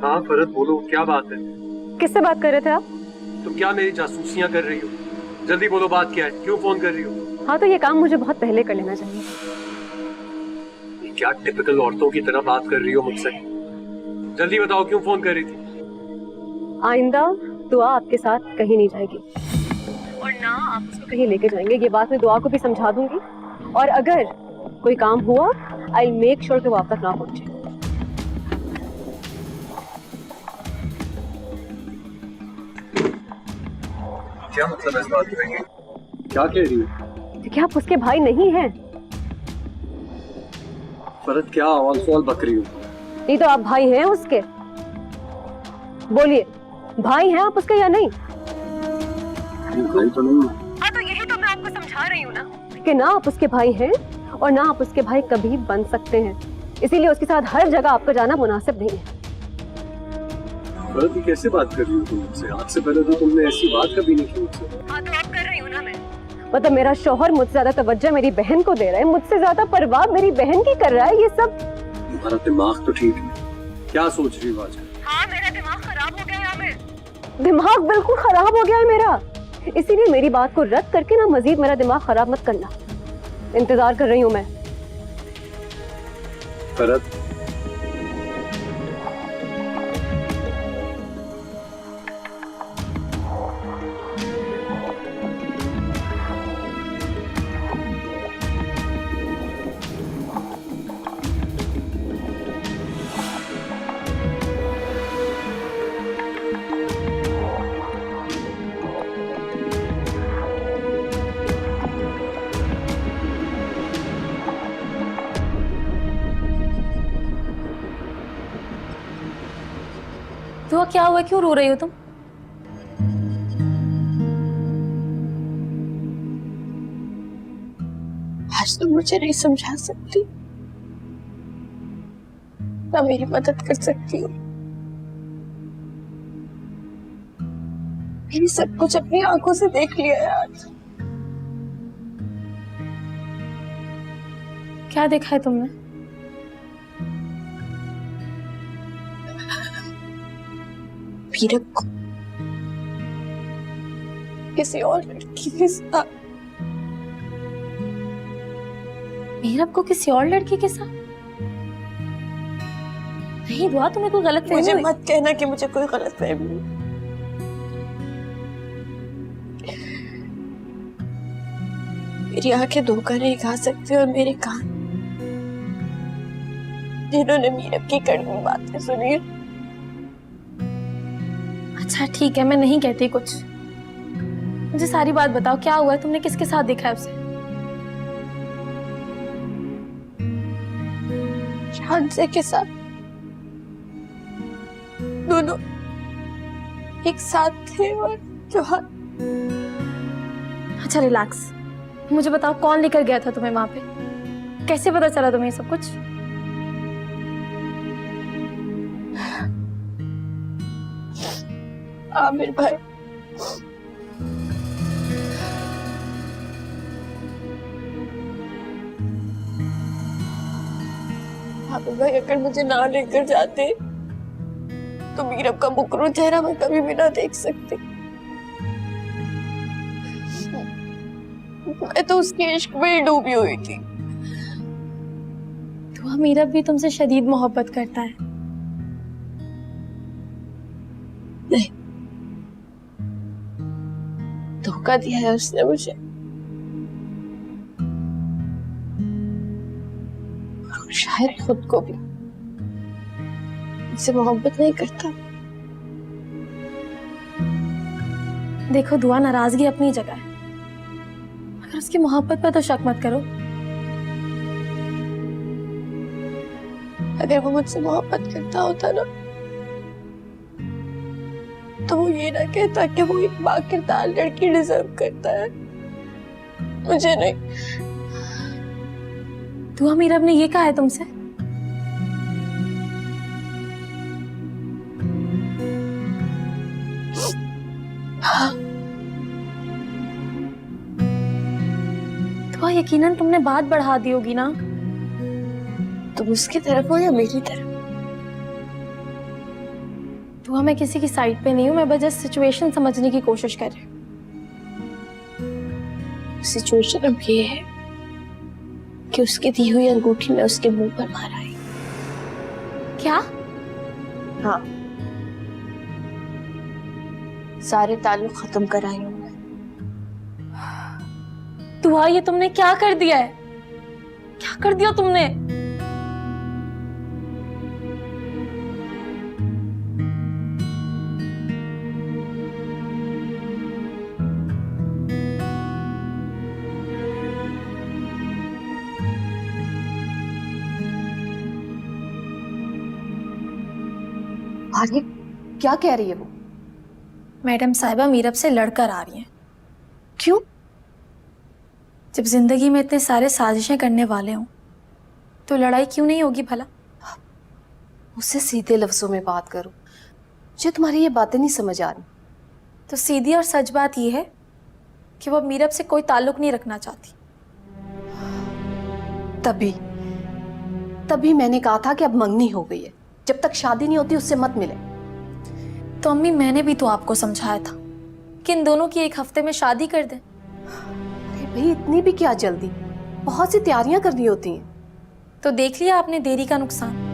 हाँ फरहत बोलो, क्या बात है? किससे बात कर रहे थे आप? तुम क्या मेरी जासूसियां कर रही हो? जल्दी बोलो, बात क्या है? क्यों फोन कर रही हो? हाँ तो ये काम मुझे बहुत पहले कर लेना चाहिए। ये क्या टिपिकल औरतों की तरह बात कर रही हो मुझसे? जल्दी बताओ, क्यों फोन कर रही थी? आइंदा दुआ आपके साथ कहीं नहीं जाएगी और ना आप उसको कहीं लेके जाएंगे। ये बात मैं दुआ को भी समझा दूंगी और अगर कोई काम हुआ आई मेक श्योर कि वो आप तक ना पहुंचे। क्या मतलब इस बात का? क्या कह रही हो? देखिए आप उसके भाई नहीं हैं। फरहत क्या आवाज सवाल बक रही हो? नहीं तो आप भाई हैं उसके? बोलिए, भाई हैं आप उसके या नहीं? भाई तो नहीं। हाँ तो यही तो मैं आपको समझा रही हूँ ना कि ना आप उसके भाई हैं और ना आप उसके भाई कभी बन सकते हैं। इसीलिए उसके साथ हर जगह आपका जाना मुनासिब नहीं है। फरहत कैसे बात कर रही हो तुम मुझसे? आज से पहले तो तुमने ऐसी बात कभी नहीं की मुझसे। हाँ तो आप कर रही हूँ ना मैं। मतलब मेरा शौहर मुझसे ज्यादा तवज्जो मेरी बहन को दे रहा है, मुझसे ज्यादा परवाह मेरी बहन की कर रहा है। ये सब तुम्हारा दिमाग तो ठीक है, क्या सोच रही हो आजकल? हाँ मेरा दिमाग खराब हो गया है आमिर, दिमाग बिल्कुल खराब हो गया है मेरा। इसीलिए मेरी बात को रद्द करके ना मजीद मेरा दिमाग खराब मत करना। इंतजार कर रही हूँ मैं। फरहत तो क्या हुआ, क्यों रो रही हो तुम? आज तुम मुझे नहीं समझा सकती, ना मेरी मदद कर सकती हो। मैंने सब कुछ अपनी आंखों से देख लिया है आज। क्या देखा है तुमने? मीरब को किसी और लड़की के साथ। मीरब को किसी और लड़की के साथ? नहीं दुआ, तुम्हें कोई गलत मुझे फहमी हुई? मत कहना कि मुझे कोई गलत फहमी हुई। मेरी आंखें धोखा नहीं खा सकती और मेरे कान, जिन्होंने मीरब की कड़वी बातें सुनी। अच्छा ठीक है, मैं नहीं कहती कुछ। मुझे सारी बात बताओ, क्या हुआ है? तुमने किसके साथ देखा है उसे? शांसे के साथ। दोनों एक साथ थे और जहाँ। अच्छा रिलैक्स, मुझे बताओ कौन लेकर गया था तुम्हें वहां पे? कैसे पता चला तुम्हें ये सब कुछ? आमिर भाई। आमिर भाई अगर मुझे ना लेकर जाते तो मीरब का मुकरू चेहरा मैं कभी भी ना देख सकती। मैं तो उसके इश्क में ही डूबी हुई थी। दुआ, मीरब भी तुमसे शदीद मोहब्बत करता है। नहीं, धोखा दिया है उसने मुझे। और शायद खुद को भी मुझसे मोहब्बत नहीं करता। देखो दुआ, नाराजगी अपनी जगह है, मगर उसकी मोहब्बत पर तो शक मत करो। अगर वो मुझसे मोहब्बत करता होता ना तो वो ये ना कहता कि वो एक बाकिरदार लड़की डिजर्व करता है, मुझे नहीं। दुआ, मीरब ने ये कहा है तुमसे? हाँ। दुआ, यकीनन तुमने बात बढ़ा दी होगी ना? तुम उसकी तरफ हो या मेरी तरफ? दुआ, मैं किसी की साइड पे नहीं हूँ, मैं बस जस्ट सिचुएशन समझने की कोशिश कर रही हूँ। सिचुएशन अब ये है कि उसकी दी हुई अंगूठी मैं उसके मुंह पर मारा है। क्या? हाँ, सारे ताल्लुक खत्म कराए हूँ मैं। दुआ, ये तुमने क्या कर दिया है? क्या कर दिया तुमने? आर्य, क्या कह रही है वो? मैडम साहिबा मीरब से लड़कर आ रही हैं। क्यों? जब जिंदगी में इतने सारे साजिशें करने वाले हों तो लड़ाई क्यों नहीं होगी भला? उससे सीधे लफ्जों में बात करो, मुझे तुम्हारी ये बातें नहीं समझ आ रही। तो सीधी और सच बात यह है कि वो मीरब से कोई ताल्लुक नहीं रखना चाहती। तभी मैंने कहा था कि अब मंगनी हो गई है, जब तक शादी नहीं होती उससे मत मिले। तो अम्मी, मैंने भी तो आपको समझाया था कि इन दोनों की एक हफ्ते में शादी कर दें। अरे भाई, इतनी भी क्या जल्दी, बहुत सी तैयारियां करनी होती हैं। तो देख लिया आपने देरी का नुकसान।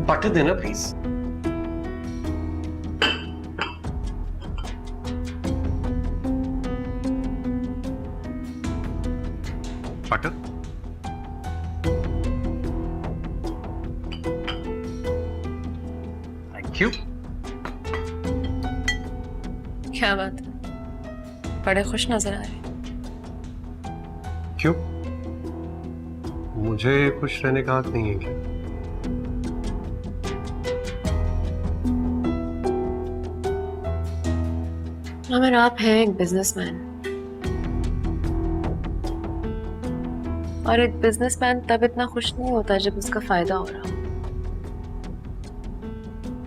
बटर देना प्लीज। बटर। Thank you. क्या बात है, बड़े खुश नजर आ रहे। क्यों? मुझे खुश रहने का हक नहीं है क्या? मगर आप हैं एक बिजनेसमैन, और एक बिजनेसमैन तब इतना खुश नहीं होता जब उसका फायदा हो रहा हो,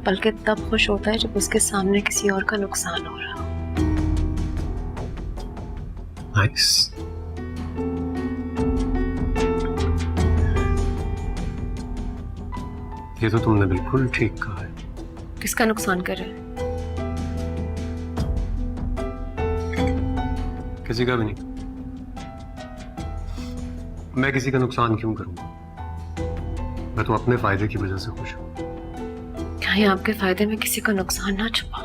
बल्कि तब खुश होता है जब उसके सामने किसी और का नुकसान हो रहा हो। नाइस। ये तो तुमने बिल्कुल ठीक कहा है। किसका नुकसान कर रहे हैं? किसी का भी नहीं। मैं किसी का नुकसान क्यों करूंगा? मैं तो अपने फायदे की वजह से खुश हूं। कहीं आपके फायदे में किसी का नुकसान ना छुपा।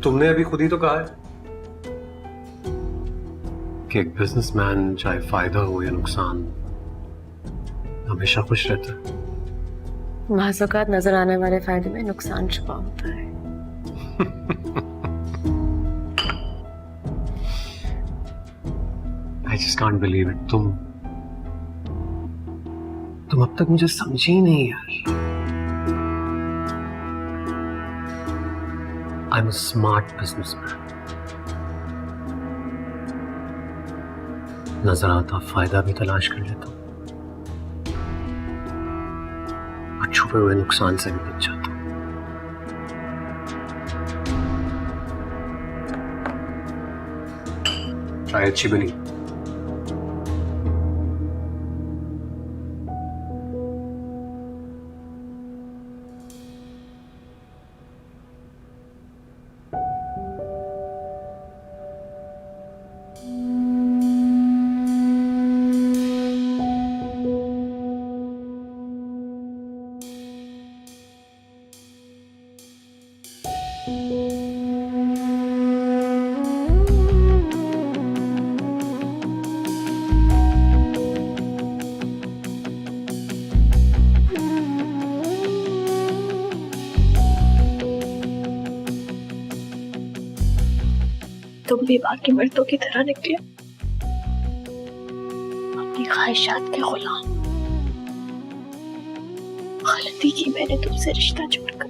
तुमने अभी खुद ही तो कहा है कि एक बिजनेसमैन चाहे फायदा हो या नुकसान हमेशा खुश रहता है। महज़ूक़ात नजर आने वाले फायदे में नुकसान छुपा होता है। I just can't believe it. तुम अब तक मुझे समझी ही नहीं यार। I'm a smart businessman. नजर आता फायदा भी तलाश कर लेता हूं और छुपे हुए नुकसान से भी बच जाता हूं। चाय अच्छी बनी। तुम भी बाकी मर्दों की तरह निकले, अपनी ख्वाहिशात के गुलाम। गलती की मैंने तुमसे रिश्ता जोड़कर।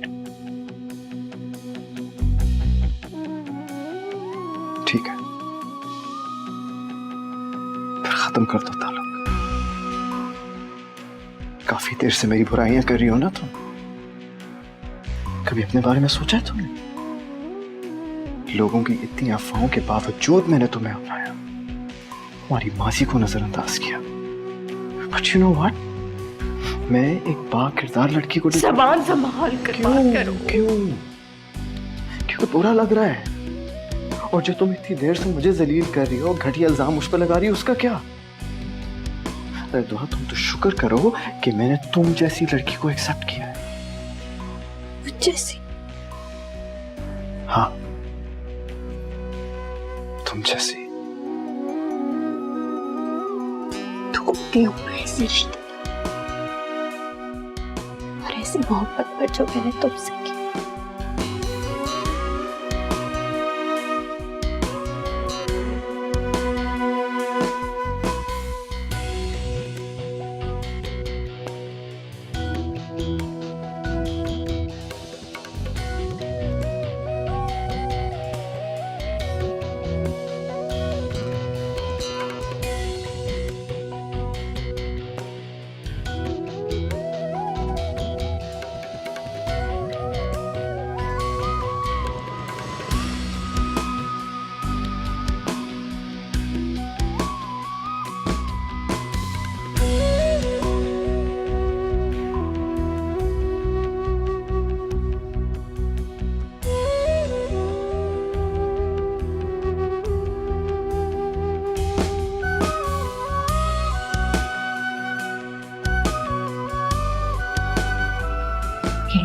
ठीक है, फिर खत्म कर दो ताल्लुक। काफी देर से मेरी बुराइयां कर रही हो ना तुम। कभी अपने बारे में सोचा है तुमने? लोगों की इतनी अफवाहों के बावजूद मैंने तुम्हें अपनाया, तुम्हारी मासी को नजरअंदाज किया। बट यू नो व्हाट, मैं एक बाकिरदार लड़की को ज़बान संभाल कर बात करो। क्यों बुरा लग रहा है? और जो तुम इतनी देर से मुझे जलील कर रही हो, घटिया इल्जाम मुझ पर लगा रही हो, उसका क्या? अरे दुआ, तुम तो शुक्र करो कि मैंने तुम जैसी लड़की को एक्सेप्ट किया है। जैसी? हाँ, तुम जैसी। ढूंढती हूँ मैं ऐसे रिश्ते और ऐसी मोहब्बत पर जो मैंने तुमसे की।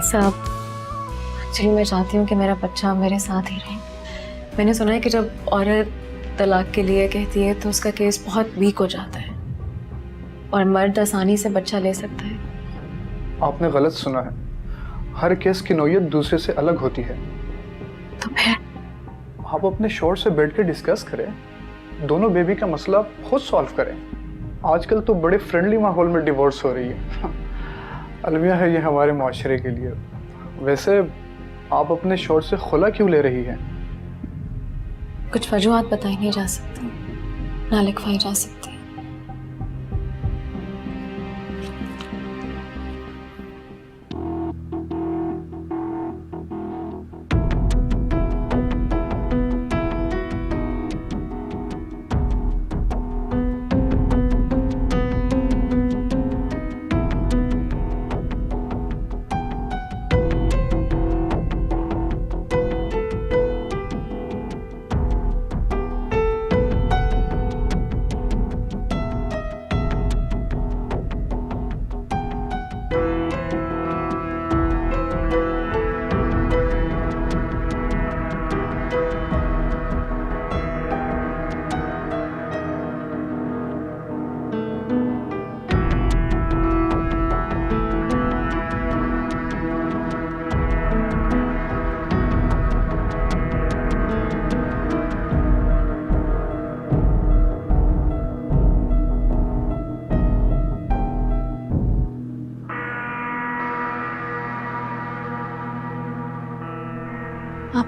साहब, एक्चुअली मैं चाहती हूँ कि मेरा बच्चा मेरे साथ ही रहे। मैंने सुना है कि जब औरत तलाक के लिए कहती है तो उसका केस बहुत वीक हो जाता है और मर्द आसानी से बच्चा ले सकता है। आपने गलत सुना है। हर केस की नौयत दूसरे से अलग होती है। तो फिर आप अपने शोर से बैठ के डिस्कस करें, दोनों बेबी का मसला खुद सॉल्व करें। आजकल तो बड़े फ्रेंडली माहौल में डिवोर्स हो रही है। अलमिया है ये हमारे माशरे के लिए। वैसे आप अपने शोर से खुला क्यों ले रही हैं? कुछ वजूहात बताई नहीं जा सकती, ना लिखवाई जा सकती।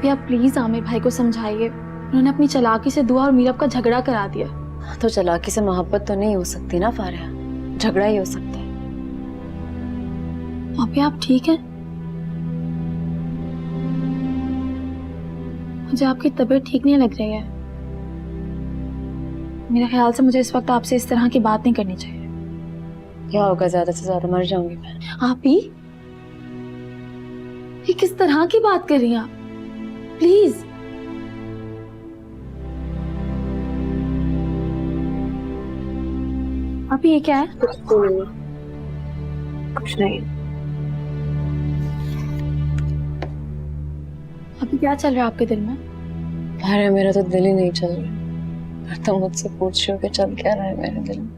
आप प्लीज आमिर भाई को समझाइए। उन्होंने अपनी चालाकी से दुआ और मीरब का झगड़ा करा दिया। तो चालाकी से मोहब्बत तो नहीं हो सकती ना फारिया, झगड़ा ही हो सकता है। आप ठीक हैं? मुझे आपकी तबीयत ठीक नहीं लग रही है। मेरे ख्याल से मुझे इस वक्त आपसे इस तरह की बात नहीं करनी चाहिए। क्या होगा, ज्यादा से ज्यादा मर जाऊंगी मैं। आप ही ये किस तरह की बात कर रही हैं आप? प्लीज आप ये क्या है? कुछ नहीं। अभी क्या चल रहा है आपके दिल में? अरे मेरा तो दिल ही नहीं चल रहा। पर तुम मुझसे पूछ रहे हो कि चल क्या रहा है मेरे दिल में।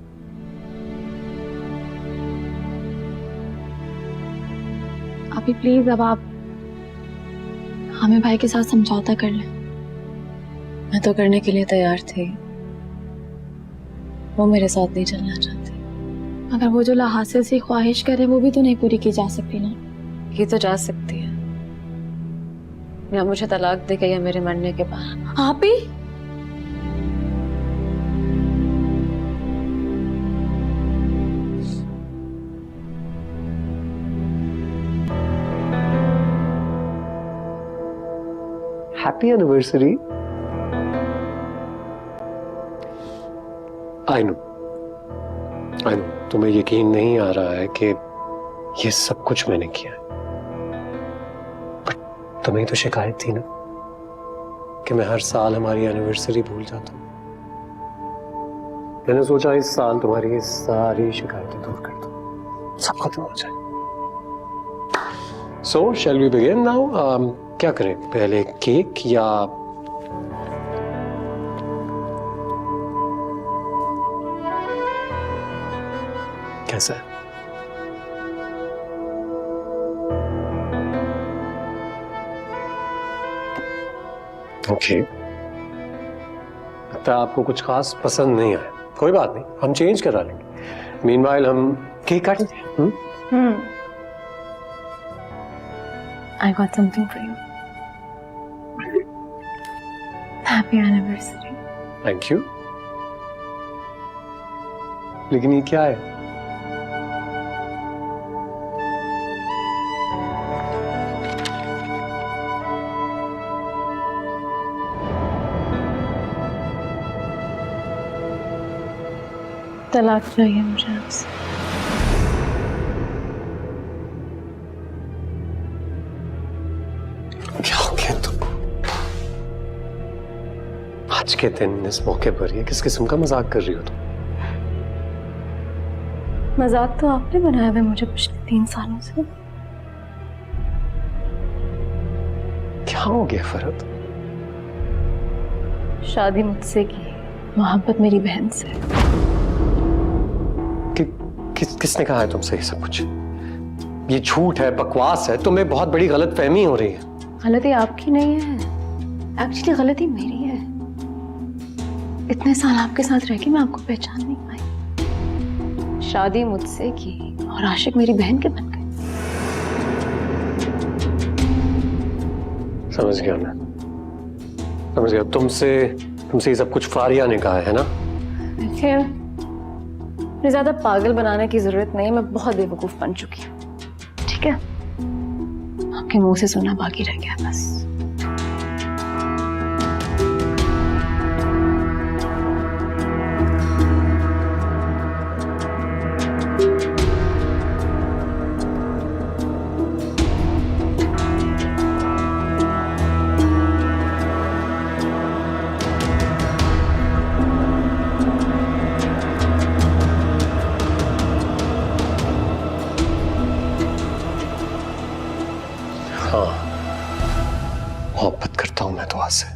अभी प्लीज अब आप आमिर भाई के साथ समझौता कर लें। मैं तो करने के लिए तैयार थी, वो मेरे साथ नहीं चलना चाहती। अगर वो जो लाहासिल सी ख्वाहिश करे वो भी तो नहीं पूरी की जा सकती ना। ये तो जा सकती है, या मुझे तलाक दे के या मेरे मरने के बाद। आप ही हैप्पी एनिवर्सरी। आई नो तुम्हें यकीन नहीं आ रहा है कि ये सब कुछ मैंने किया है, बट तुम्हें तो शिकायत थी ना कि मैं हर साल हमारी एनिवर्सरी भूल जाता हूँ। मैंने सोचा इस साल तुम्हारी सारी शिकायतें दूर कर दूं, सब खत्म हो जाए। सो शैल वी बिगिन नाउ? क्या करें, पहले केक या कैसा है? ओके, लगता है आपको कुछ खास पसंद नहीं आया। कोई बात नहीं, हम चेंज करा लेंगे। मीनवाइल हम केक काटेंगे। I got something for you. Happy anniversary. Thank you. लेकिन ये क्या है? तलाक चाहिए मुझे आपसे। क्या हो गया तुम? आज के दिन इस मौके पर ये किस किस्म का मजाक कर रही हो तुम? मजाक तो आपने बनाया है मुझे पिछले 3 सालों से। क्या हो गया फरहत? शादी मुझसे की, मोहब्बत मेरी बहन से। किसने कहा है तुमसे ये सब कुछ? ये झूठ है, बकवास है, तुम्हें बहुत बड़ी गलतफहमी हो रही है। गलती आपकी नहीं है, एक्चुअली गलती मेरी है। इतने साल आपके साथ रह के मैं आपको पहचान नहीं पाई। शादी मुझसे की और आशिक मेरी बहन के बन गए। समझ गया मैं, समझ गया। तुमसे ये सब कुछ फारिया ने कहा है ना? देखिए, मुझे ज्यादा पागल बनाने की जरूरत नहीं है, मैं बहुत बेवकूफ बन चुकी हूँ। ठीक है, आपके मुंह से सुनना बाकी रह गया बस। हाँ, मोहब्बत करता हूं मैं दुआ से।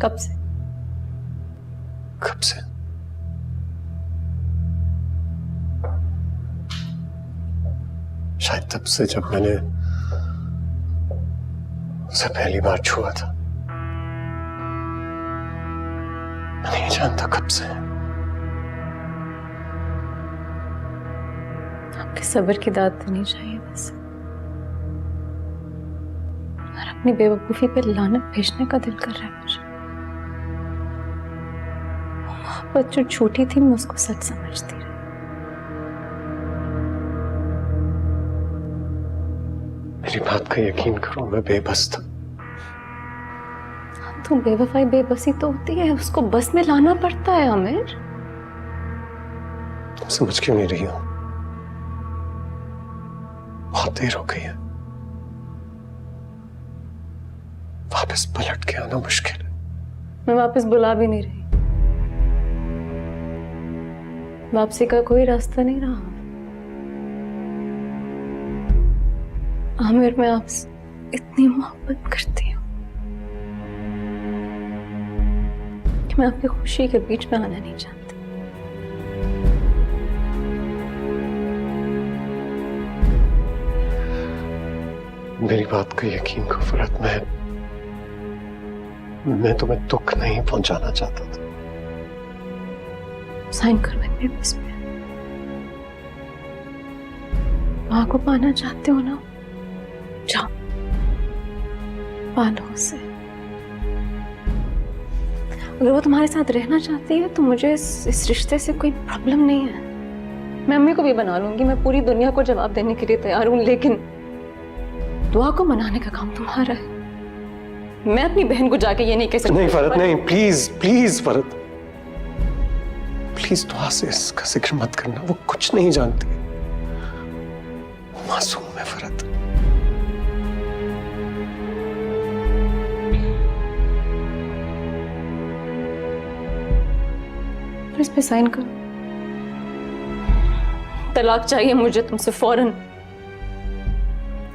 कब से? कब से? शायद तब से जब मैंने उसे पहली बार छुआ था। मैं नहीं जानता कब से। आपके सब्र की दाद देनी चाहिए बस, और अपनी बेवकूफी पे लानत भेजने का दिल कर रहा है मुझे। मोहब्बत जो छोटी थी मैं उसको सच समझती रही। मेरी बात का यकीन करो, मैं बेबस था। तो बेवफाई बेबसी तो होती है, उसको बस में लाना पड़ता है आमिर। तुम समझ क्यों नहीं रही हो? बहुत देर हो गई है, वापस पलट के आना मुश्किल है। मैं वापस बुला भी नहीं रही, वापसी का कोई रास्ता नहीं रहा। आमिर, मैं आपसे इतनी मोहब्बत करती हूँ कि मैं आपकी खुशी के बीच में आना नहीं चाहती। मेरी बात का यकीन करो फरहत, मैं तुम्हें दुख नहीं पहुंचाना चाहता था। साइन कर मेरे बस में। माँ को पाना चाहते हो ना, जाओ पालो उसे। अगर वो तुम्हारे साथ रहना चाहती है तो मुझे इस रिश्ते से कोई प्रॉब्लम नहीं है। मैं अम्मी को भी बना लूंगी, मैं पूरी दुनिया को जवाब देने के लिए तैयार हूँ, लेकिन दुआ को मनाने का काम तुम्हारा है। मैं अपनी बहन को जाके ये नहीं कह सकती। नहीं फरत, नहीं, प्लीज प्लीज फरत, प्लीज दुआ से इसका जिक्र मत करना। वो कुछ नहीं जानती, वो मासूम है फरत। इस पे साइन करो। तलाक चाहिए मुझे तुमसे फौरन।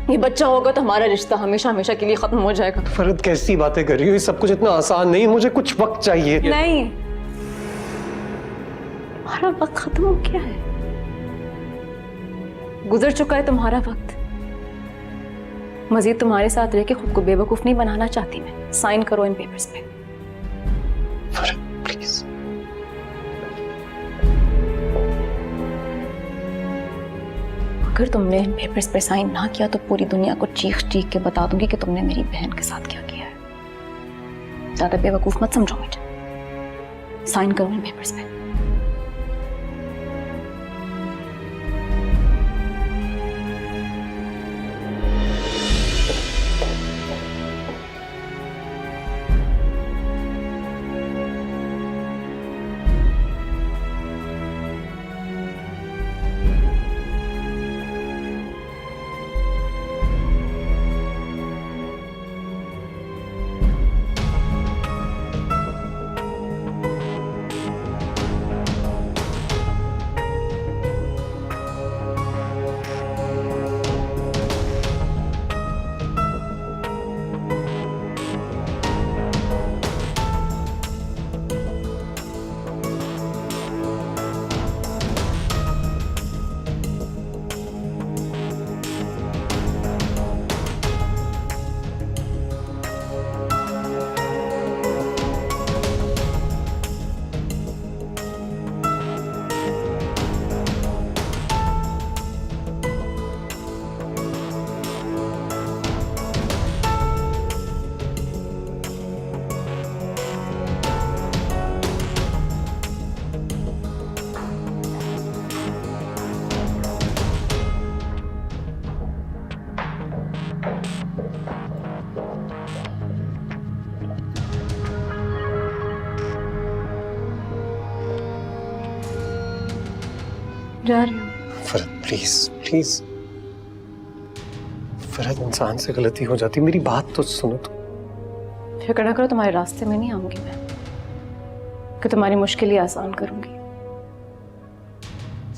ये बच्चा होगा तो हमारा रिश्ता हमेशा हमेशा के लिए खत्म हो जाएगा। फरत कैसी बातें कर रही हो? ये सब कुछ इतना आसान नहीं, मुझे कुछ वक्त चाहिए। नहीं, हमारा वक्त खत्म हो गया है, गुजर चुका है तुम्हारा वक्त। मजीद तुम्हारे साथ रह के खुद को बेवकूफ नहीं बनाना चाहती मैं। साइन करो इन पेपर्स पे। फरत प्लीज। अगर तुमने इन पेपर्स पे साइन ना किया तो पूरी दुनिया को चीख चीख के बता दूंगी कि तुमने मेरी बहन के साथ क्या किया है। ज्यादा बेवकूफ मत समझो मुझे। साइन करो इन पेपर्स पे। जा रही हूँ। फरत प्लीज प्लीज। फरत इंसान से गलती हो जाती, मेरी बात तो सुनो। तो फिक्र ना करो, तुम्हारे रास्ते में नहीं आऊंगी मैं, कि तुम्हारी मुश्किलें आसान करूंगी।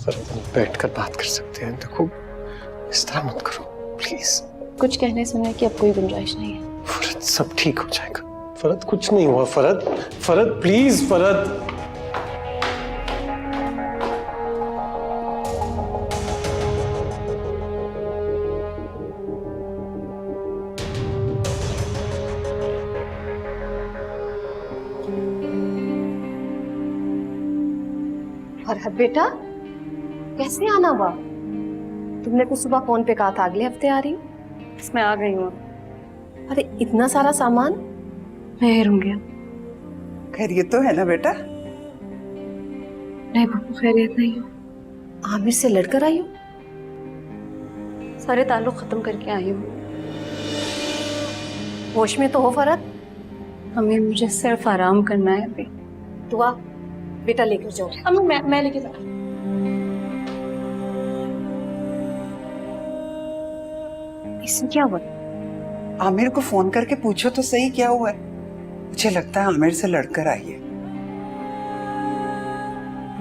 फरत हम बैठ कर बात कर सकते हैं, देखो इस तरह मत करो प्लीज। कुछ कहने सुनने की अब कोई गुंजाइश नहीं है। फरत सब ठीक हो जाएगा। फरत कुछ नहीं हुआ। फरत फरत प्लीज फरत। फरहत बेटा, कैसे आना हुआ? तुमने कुछ सुबह फोन पे कहा था अगले हफ्ते आ रही हूँ। इसमें आ गई हूँ। अरे इतना सारा सामान। मैं रहूंगी। खैरियत तो है ना बेटा? नहीं बब्बू, खैरियत नहीं हूँ। आमिर से लड़कर आई हो? सारे ताल्लुक खत्म करके आई हूँ। होश में तो हो फरहत? अम्मी मुझे सिर्फ आराम करना है अभी। दुआ बेटा लेकर जाओ। अम्मी मैं लेके जा। इसमें क्या हुआ? आमिर को फोन करके पूछो तो सही क्या हुआ है। मुझे लगता है आमिर से लड़कर आई है।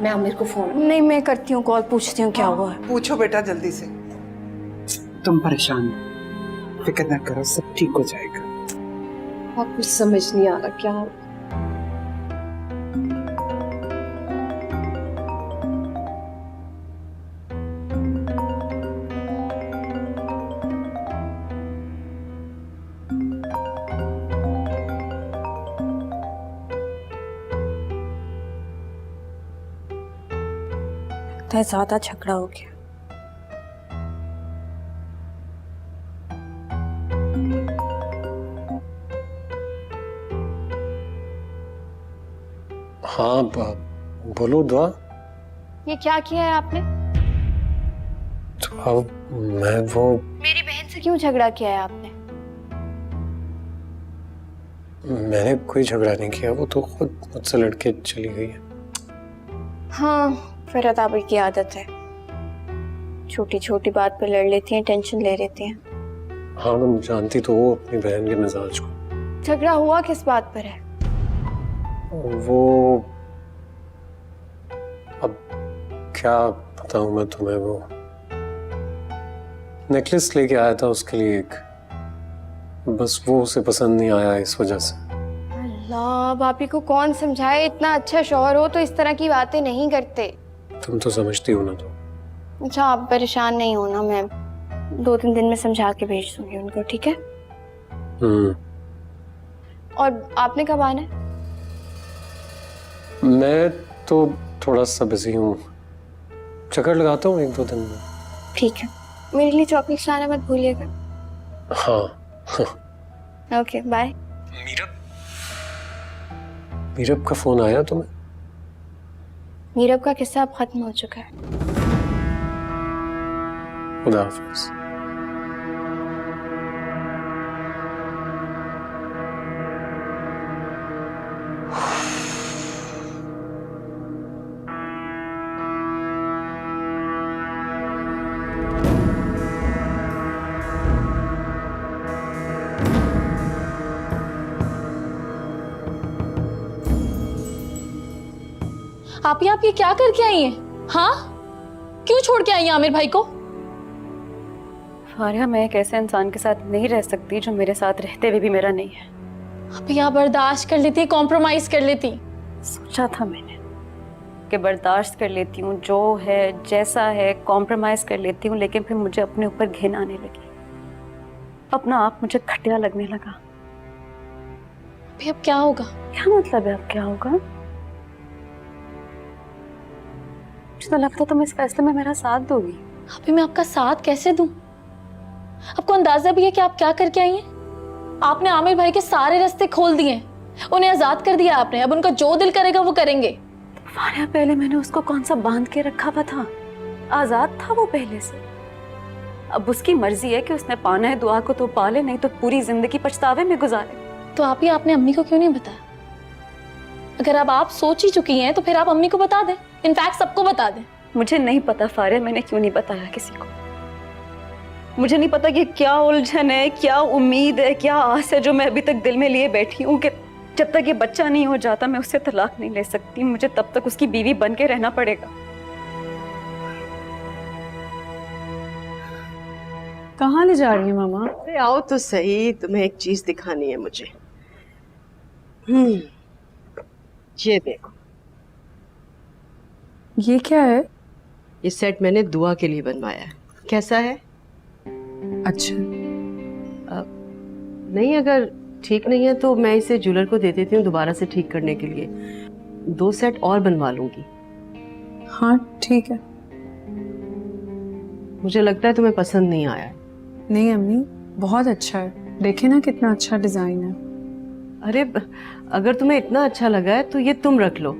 मैं आमिर को फोन नहीं, मैं करती हूँ कॉल, पूछती हूँ क्या हुआ है। पूछो बेटा जल्दी से। तुम परेशान हो, फिक्र न करो, सब ठीक हो जाएगा। अब कुछ समझ नहीं आ रहा क्या हो। ज्यादा झगड़ा हो गया। हाँ बोलो दुआ। ये क्या किया है आपने? तो अब मैं वो मेरी बहन से क्यों झगड़ा किया है आपने? मैंने कोई झगड़ा नहीं किया, वो तो खुद मुझसे लड़के चली गई है। हाँ, फरहत आबिर की आदत है, छोटी छोटी बात पे लड़ लेती हैं, टेंशन ले लेती हैं। हाँ तुम जानती तो हो अपनी बहन के मिजाज को। झगड़ा हुआ किस बात पर है? वो अब क्या बताऊं मैं तुम्हें, वो नेकलेस लेके आया था उसके लिए एक, बस वो उसे पसंद नहीं आया इस वजह से। अल्लाह, भाभी को कौन समझाए, इतना अच्छा शौहर हो तो इस तरह की बातें नहीं करते। तुम तो समझती हो ना। तो अच्छा, आप परेशान नहीं होना, मैं 2-3 दिन में समझा के भेज दूंगी उनको, ठीक है? और आपने कब आना है? मैं तो थोड़ा सा बिजी हूँ, चक्कर लगाता हूँ 1-2 दिन में। ठीक है, मेरे लिए चॉकलेट लाना मत भूलिएगा। हाँ। Okay, bye. मीरब का फोन आया तुम्हें? मीरब का किस्सा अब खत्म हो चुका है। खुदा हाफिज। आप यहाँ ये क्या करके आई हैं? हाँ, क्यों छोड़ के आई हैं आमिर भाई को? फारिया, मैं एक ऐसे इंसान के साथ नहीं रह सकती जो मेरे साथ रहते हुए भी मेरा नहीं है। आप यहाँ बर्दाश्त कर लेती, कॉम्प्रोमाइज कर लेती। सोचा था मैंने कि बर्दाश्त कर लेती हूँ, जो है जैसा है कॉम्प्रोमाइज कर लेती हूँ, लेकिन फिर मुझे अपने ऊपर घिन आने लगी, अपना आप मुझे घटिया लगने लगा। अभी अब क्या होगा? क्या मतलब है अब क्या होगा? मुझे तो लगता तुम इस फैसले में मेरा साथ दोगी। अभी मैं आपका साथ कैसे दूं? आपको अंदाजा भी है कि आप क्या करके आई हैं? आपने आमिर भाई के सारे रास्ते खोल दिए, उन्हें आजाद कर दिया आपने। अब उनका जो दिल करेगा वो करेंगे। तो फारिया, पहले मैंने उसको कौन सा बांध के रखा हुआ था? आजाद था वो पहले से। अब उसकी मर्जी है कि उसने पाना है दुआ को तो पाले, नहीं तो पूरी जिंदगी पछतावे में गुजारे। तो आप ही आपने अम्मी को क्यों नहीं बताया? अगर अब आप सोच ही चुकी हैं तो फिर आप अम्मी को बता दें, इनफैक्ट सबको बता दें। मुझे नहीं पता फारिया, मैंने क्यों नहीं बताया किसी को। मुझे नहीं पता कि क्या उलझन है, क्या उम्मीद है, क्या आस है जो मैं अभी तक दिल में लिए बैठी हूँ कि जब तक ये बच्चा नहीं हो जाता मैं उससे तलाक नहीं ले सकती। मुझे तब तक उसकी बीवी बन के रहना पड़ेगा। कहाँ ले जा रही है मामा? अरे आओ तो सही, तुम्हें एक चीज दिखानी है मुझे। ये देखो, ये क्या है? ये सेट मैंने दुआ के लिए बनवाया है। कैसा है? अच्छा, नहीं, अगर ठीक नहीं है तो मैं इसे ज्वेलर को दे देती हूँ दोबारा से ठीक करने के लिए। 2 सेट और बनवा लूंगी। हाँ ठीक है। मुझे लगता है तुम्हें पसंद नहीं आया है। नहीं अम्मी, बहुत अच्छा है, देखे ना कितना अच्छा डिजाइन है। अरे अगर तुम्हें इतना अच्छा लगा है तो ये तुम रख लो,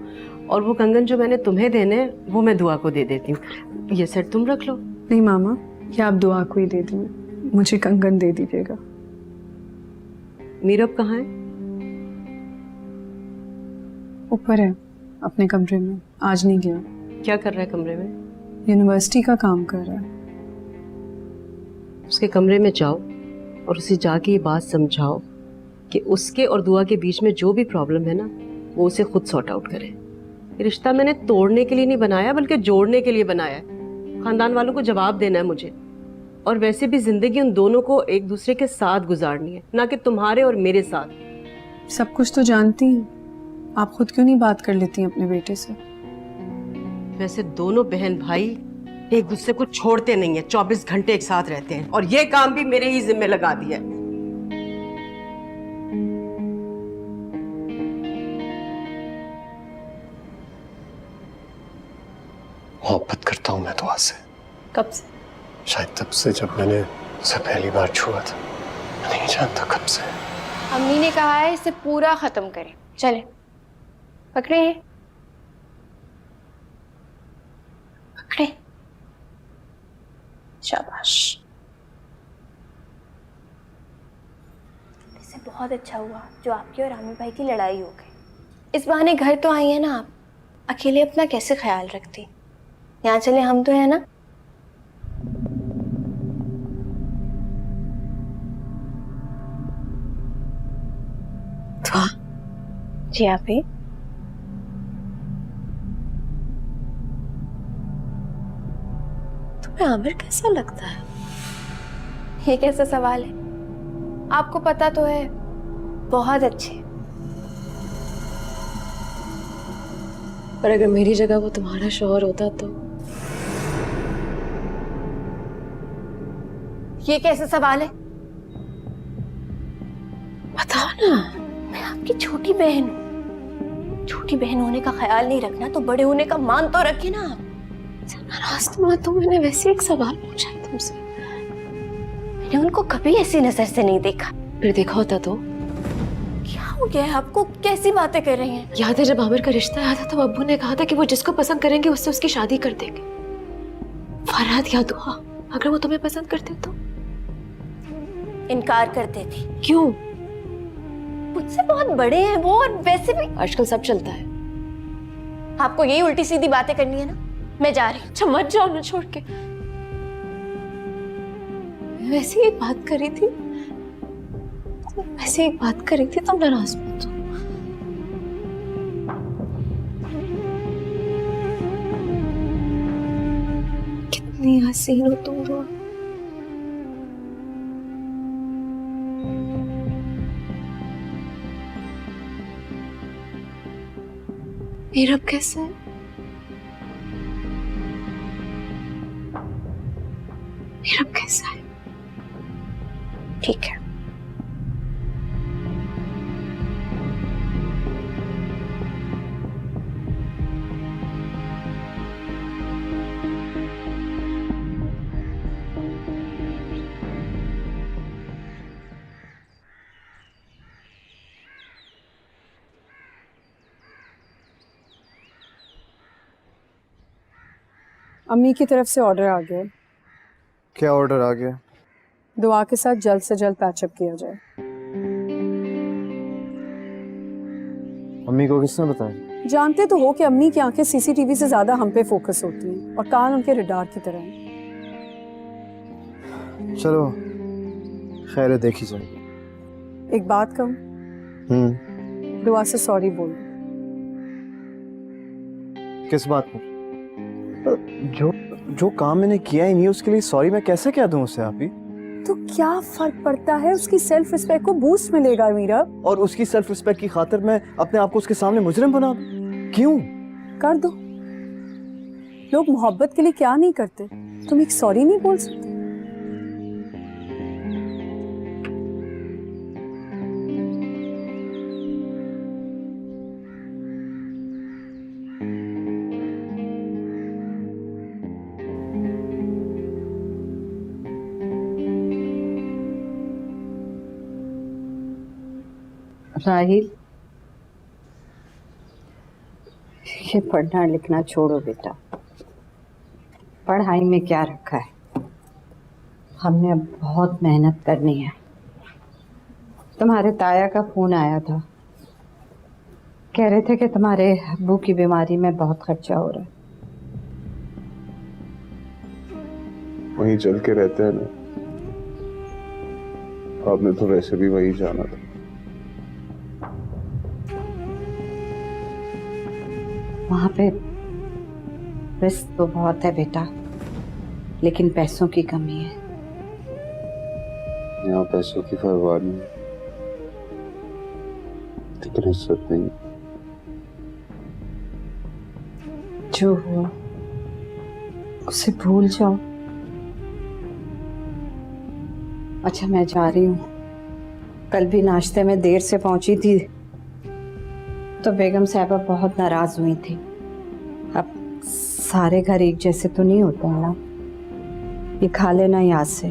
और वो कंगन जो मैंने तुम्हें देने हैं वो मैं दुआ को दे देती हूँ। ये सेट तुम रख लो। नहीं मामा, ये आप दुआ को ही दे दीजिए, मुझे कंगन दे दीजिएगा। मीरब कहाँ है? ऊपर है अपने कमरे में, आज नहीं गया। क्या कर रहा है कमरे में? यूनिवर्सिटी का काम कर रहा है। उसके कमरे में जाओ और उसे जाके ये बात समझाओ कि उसके और दुआ के बीच में जो भी प्रॉब्लम है ना, वो उसे खुद सॉर्ट आउट करे। ये रिश्ता मैंने तोड़ने के लिए नहीं बनाया, बल्कि जोड़ने के लिए बनाया है। खानदान वालों को जवाब देना है मुझे, और वैसे भी जिंदगी उन दोनों को एक दूसरे के साथ गुजारनी है, ना कि तुम्हारे और मेरे साथ। सब कुछ तो जानती हैं, आप खुद क्यों नहीं बात कर लेती हैं अपने बेटे से? वैसे दोनों बहन भाई एक दूसरे को छोड़ते नहीं है, 24 घंटे एक साथ रहते हैं, और ये काम भी मेरे ही जिम्मे लगा दिया है। मोहब्बत करता हूँ मैं दुआ से। कब से? शायद तब से जब मैंने उसे पहली बार छुआ था। मैं नहीं जानता कब से। अम्मी ने कहा है इसे पूरा खत्म करें। चले, पकड़े। शाबाश। वैसे बहुत अच्छा हुआ जो आपकी और आमिर भाई की लड़ाई हो गई। इस बहाने घर तो आई है ना आप। अकेले अपना कैसे ख्याल रखती। यहाँ चले हम तो है ना। जी आप ही। तुम्हें आमिर कैसा लगता है? ये कैसा सवाल है? आपको पता तो है बहुत अच्छे। पर अगर मेरी जगह वो तुम्हारा शौहर होता तो? ये कैसा सवाल है? बताओ ना। मैं आपकी छोटी बहन हूँ। छोटी बहन होने का ख्याल नहीं रखना तो बड़े होने का मान तो रखे ना आप। नाराज तो मैंने वैसे एक सवाल पूछा है तुमसे। मैंने उनको कभी ऐसी नजर से नहीं देखा। फिर देखा होता तो? क्या हो गया है आपको? कैसी बातें कर रही हैं? याद है जब आमिर का रिश्ता आया था तो अब्बू ने कहा था कि वो जिसको पसंद करेंगे उससे उसकी शादी कर देंगे। फरहाद या दुआ, अगर वो तुम्हें पसंद करते तो? इनकार करते थे। क्यों? मुझसे बहुत बड़े हैं वो, और वैसे भी आजकल सब चलता है। आपको यही उल्टी सीधी बातें करनी है ना। मैं जा रही हूँ। अच्छा मत जाओ ना छोड़ के। वैसे एक बात करी थी, तुम नाराज मत हो। कितनी हसीन हो तुम दोनों। मीरब कैसा है? मीरब कैसा है? ठीक है। अम्मी की तरफ से ऑर्डर आ गया। क्या ऑर्डर आ गया? दुआ के साथ जल्द से जल्द पैचअप किया जाए। अम्मी को किसने बताया? जानते तो हो कि अम्मी की आंखें सीसीटीवी से ज्यादा हम पे फोकस होती हैं और कान उनके रडार की तरह हैं। चलो खैर है, देखी जाएगी। एक बात कहूँ, दुआ से सॉरी बोल। किस बात पर? जो काम मैंने किया ही नहीं उसके लिए सॉरी मैं कैसे कह दूं उसे? आप ही तो क्या फर्क पड़ता है? उसकी सेल्फ रिस्पेक्ट को बूस्ट मिलेगा मीरा। और उसकी सेल्फ रिस्पेक्ट की खातिर मैं अपने आप को उसके सामने मुजरिम बना दूं? क्यों? कर दो। लोग मोहब्बत के लिए क्या नहीं करते। तुम एक सॉरी नहीं बोल सकते? राहिल, ये पढ़ना लिखना छोड़ो बेटा। पढ़ाई में क्या रखा है? हमने अब बहुत मेहनत करनी है। तुम्हारे ताया का फोन आया था, कह रहे थे कि तुम्हारे अब्बू की बीमारी में बहुत खर्चा हो रहा है। वहीं चल के रहते हैं ना, आपने तो वैसे भी वहीं जाना था। वहाँ पे रिस्क तो बहुत है बेटा, लेकिन पैसों की कमी है। यहाँ पैसों की परवाह नहीं, लेकिन इज्जत नहीं। जो हुआ उसे भूल जाओ। अच्छा मैं जा रही हूँ। कल भी नाश्ते में देर से पहुंची थी तो बेगम साहबा बहुत नाराज हुई थी। अब सारे घर एक जैसे तो नहीं होते हैं ना, ये खा लेना याद से।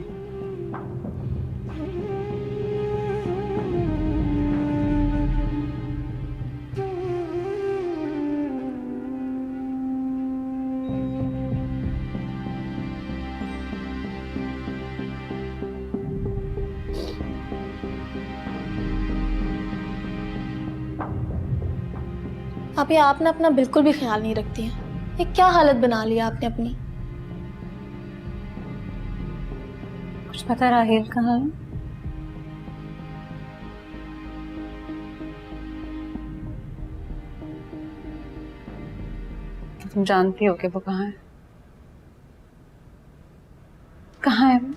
अभी आप ना अपना बिल्कुल भी ख्याल नहीं रखती हैं। ये क्या हालत बना लिया आपने अपनी। कुछ पता राहेल कहाँ है? तुम जानती हो कि वो कहाँ है? कहाँ है वो?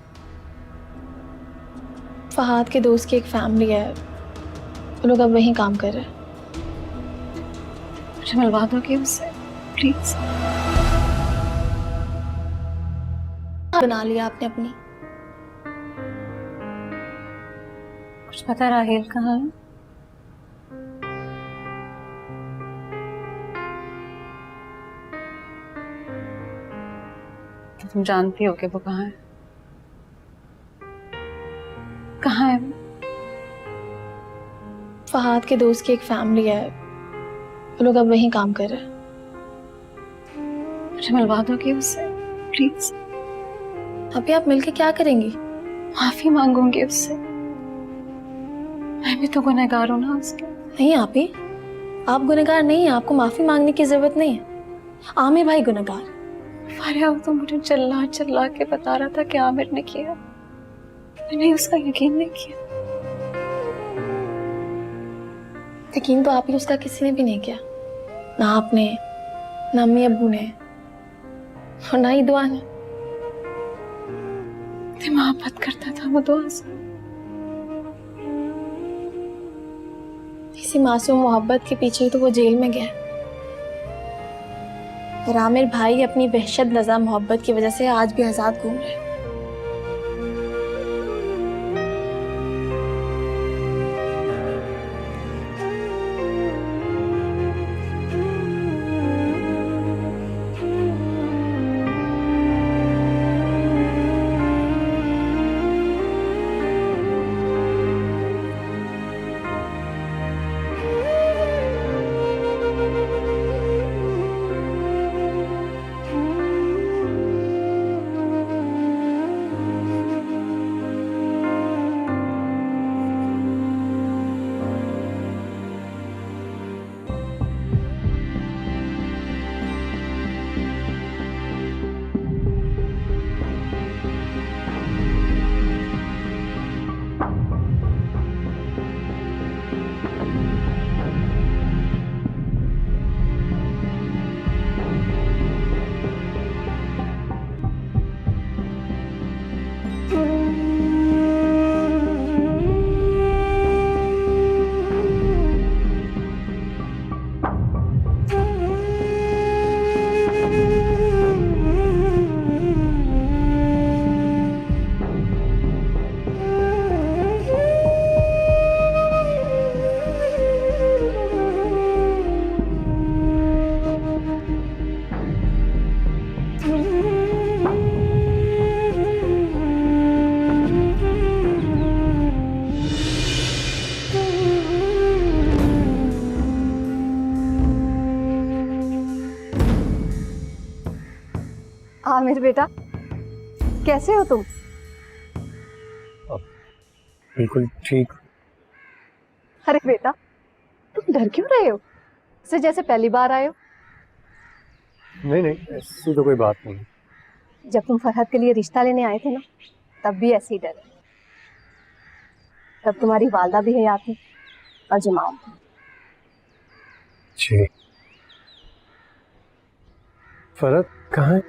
फहाद के दोस्त की एक फैमिली है, वो लोग अब वहीं काम कर रहे हैं। मुझे मिलवा दोगे उससे प्लीज? बना लिया आपने अपनी। कुछ पता राहेल कहाँ है? तुम जानती हो कि वो कहाँ है? कहाँ है वो? फहाद के दोस्त की एक फैमिली है, वो लोग अब वहीं काम कर रहे हैं। मुझे मिलवा दोगे उससे प्लीज? अभी आप मिलके क्या करेंगी? माफी मांगूंगी उससे। मैं भी तो गुनहगार हूं ना उसके। नहीं आप ही, आप गुनहगार नहीं है, आपको माफी मांगने की जरूरत नहीं है। आमिर भाई गुनहगार। फारिया तो मुझे चिल्ला चिल्ला के बता रहा था कि आमिर ने किया, मैंने उसका यकीन नहीं किया। यकीन तो आप ही उसका किसी ने भी नहीं किया, ना आपने, ना अम्मी अब्बू ने, और ना ही दुआ ने। मोहब्बत करता था वो दुआ से। इसी मासूम मोहब्बत के पीछे ही तो वो जेल में गया। और आमिर भाई अपनी वहशत लजा मोहब्बत की वजह से आज भी आजाद घूम रहे हैं। आमिर बेटा, कैसे हो तुम? बिल्कुल ठीक। अरे बेटा, तुम डर क्यों रहे हो? जैसे जैसे पहली बार आए हो। नहीं नहीं, ऐसी तो कोई बात नहीं। जब तुम फरहत के लिए रिश्ता लेने आए थे ना, तब भी ऐसे ही डर। तब तुम्हारी वालदा भी हयात थी और जमाल। जी। फरहत कहाँ है?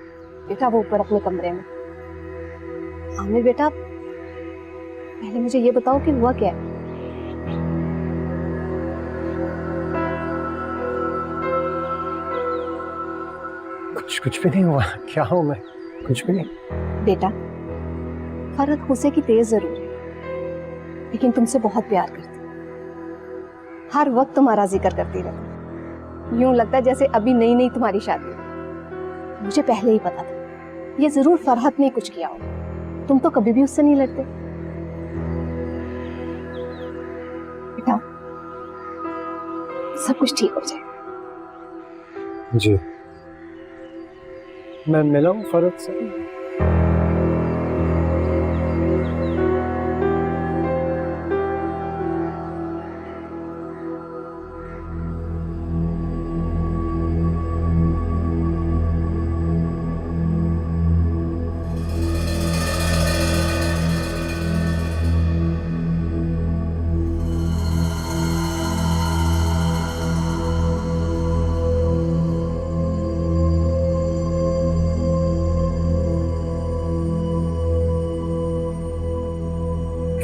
बेटा वो ऊपर अपने कमरे में। आमिर बेटा, पहले मुझे ये बताओ कि हुआ क्या है? कुछ भी नहीं हुआ। क्या हूँ मैं? कुछ भी नहीं। बेटा, फरहत गुस्से की तेज जरूर है, लेकिन तुमसे बहुत प्यार करती है। हर वक्त तुम्हारा जिक्र करती रहती। यूं लगता है जैसे अभी नई नई तुम्हारी शादी हुई। मुझे पहले ही पता था ये जरूर फरहत ने कुछ किया होगा। तुम तो कभी भी उससे नहीं लड़ते। बेटा, सब कुछ ठीक हो जाए। जी। मैं मिला हूँ फरहत से।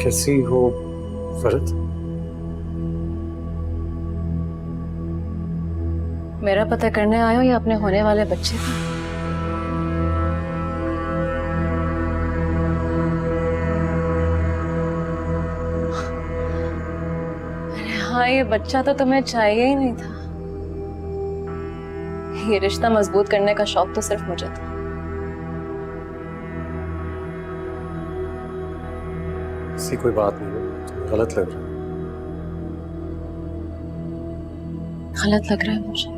कैसी हो फरहत? मेरा पता करने आए हो या अपने होने वाले बच्चे का? अरे हाँ, ये बच्चा तो तुम्हें चाहिए ही नहीं था। ये रिश्ता मजबूत करने का शौक तो सिर्फ मुझे था। ऐसी कोई बात नहीं है, तुम्हें गलत लग रहा है। गलत लग रहा है मुझे।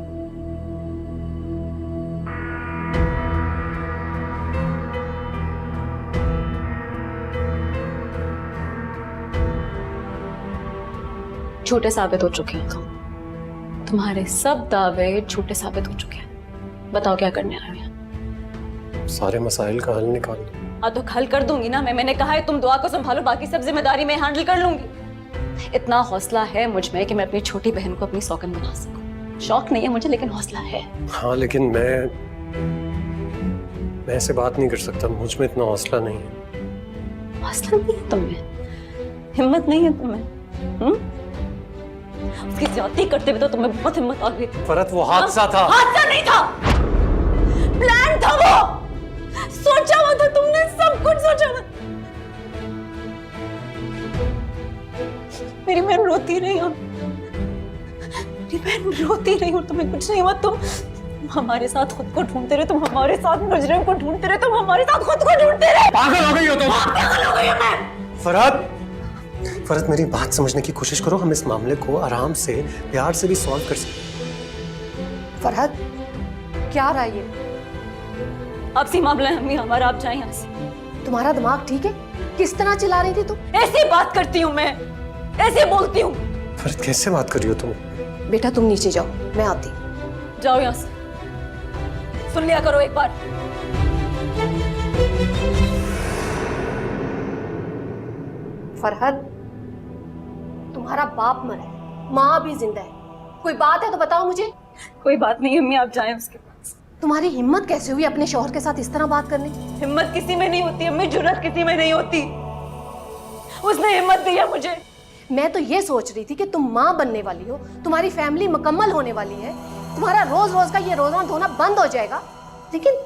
झूठे साबित हो चुके हैं तुम्हारे सब दावे झूठे साबित हो चुके हैं। बताओ क्या करने आए हैं? सारे मसाइल का हल निकाल दो। हाँ तो हल कर दूंगी ना मैंने कहा है तुम दुआ को संभालो, बाकी सब जिम्मेदारी मैं हैंडल कर लूंगी। इतना हौसला है मुझ में कि मैं अपनी छोटी बहन को अपनी सौगन बना सकूं। शौक नहीं है मुझे, लेकिन हौसला है। हाँ लेकिन मैं ऐसे बात नहीं कर सकता, मुझ में इतना हौसला नहीं है। हौसला नहीं है तुम्हें, हिम्मत नहीं है तुम्हें। उसकी ज्यादती करते हुए तो तुम्हें बहुत हिम्मत आ गई थी। फरहत वो हादसा था। हादसा नहीं था, प्लान था वो। सोचा हुआ था तुमने, सब कुछ सोचा हुआ। मेरी बहन रोती रही और मेरी बहन रोती रही और तुम्हें कुछ नहीं हुआ। तुम हमारे साथ खुद को ढूंढते रहे, तुम हमारे साथ मुजरिम को ढूंढते रहे, तुम हमारे साथ खुद को ढूंढते रहे। पागल हो गई हो तुम। पागल हो गई मैं। फरहत मेरी बात समझने की कोशिश करो। हम इस मामले को आराम से प्यार से भी सॉल्व कर सकते। फरहत, क्या रहा ये? अब सी मामला है अम्मी हमारा, आप जाए यहाँ से। तुम्हारा दिमाग ठीक है? किस तरह चिल्ला रही थी तुम? ऐसे बात करती हूँ मैं, ऐसे बोलती हूँ। फरहत कैसे बात कर रही हो तुम? बेटा तुम नीचे जाओ, मैं आती। जाओ यहाँ से, सुन लिया करो एक बार। फरहत, तुम्हारा बाप मरा है, माँ भी जिंदा है। कोई बात है तो बताओ मुझे। कोई बात नहीं अम्मी, आप जाएं उसके पास। तुम्हारी हिम्मत कैसे हुई अपने शौहर के साथ इस तरह बात करने की? हिम्मत किसी में नहीं होती अम्मी, जुर्रत किसी में नहीं होती। उसने हिम्मत दी है मुझे। मैं तो ये सोच रही थी कि तुम माँ बनने वाली हो, तुम्हारी फैमिली मुकम्मल होने वाली है, तुम्हारा रोज रोज का ये रोजाना धोना बंद हो जाएगा, लेकिन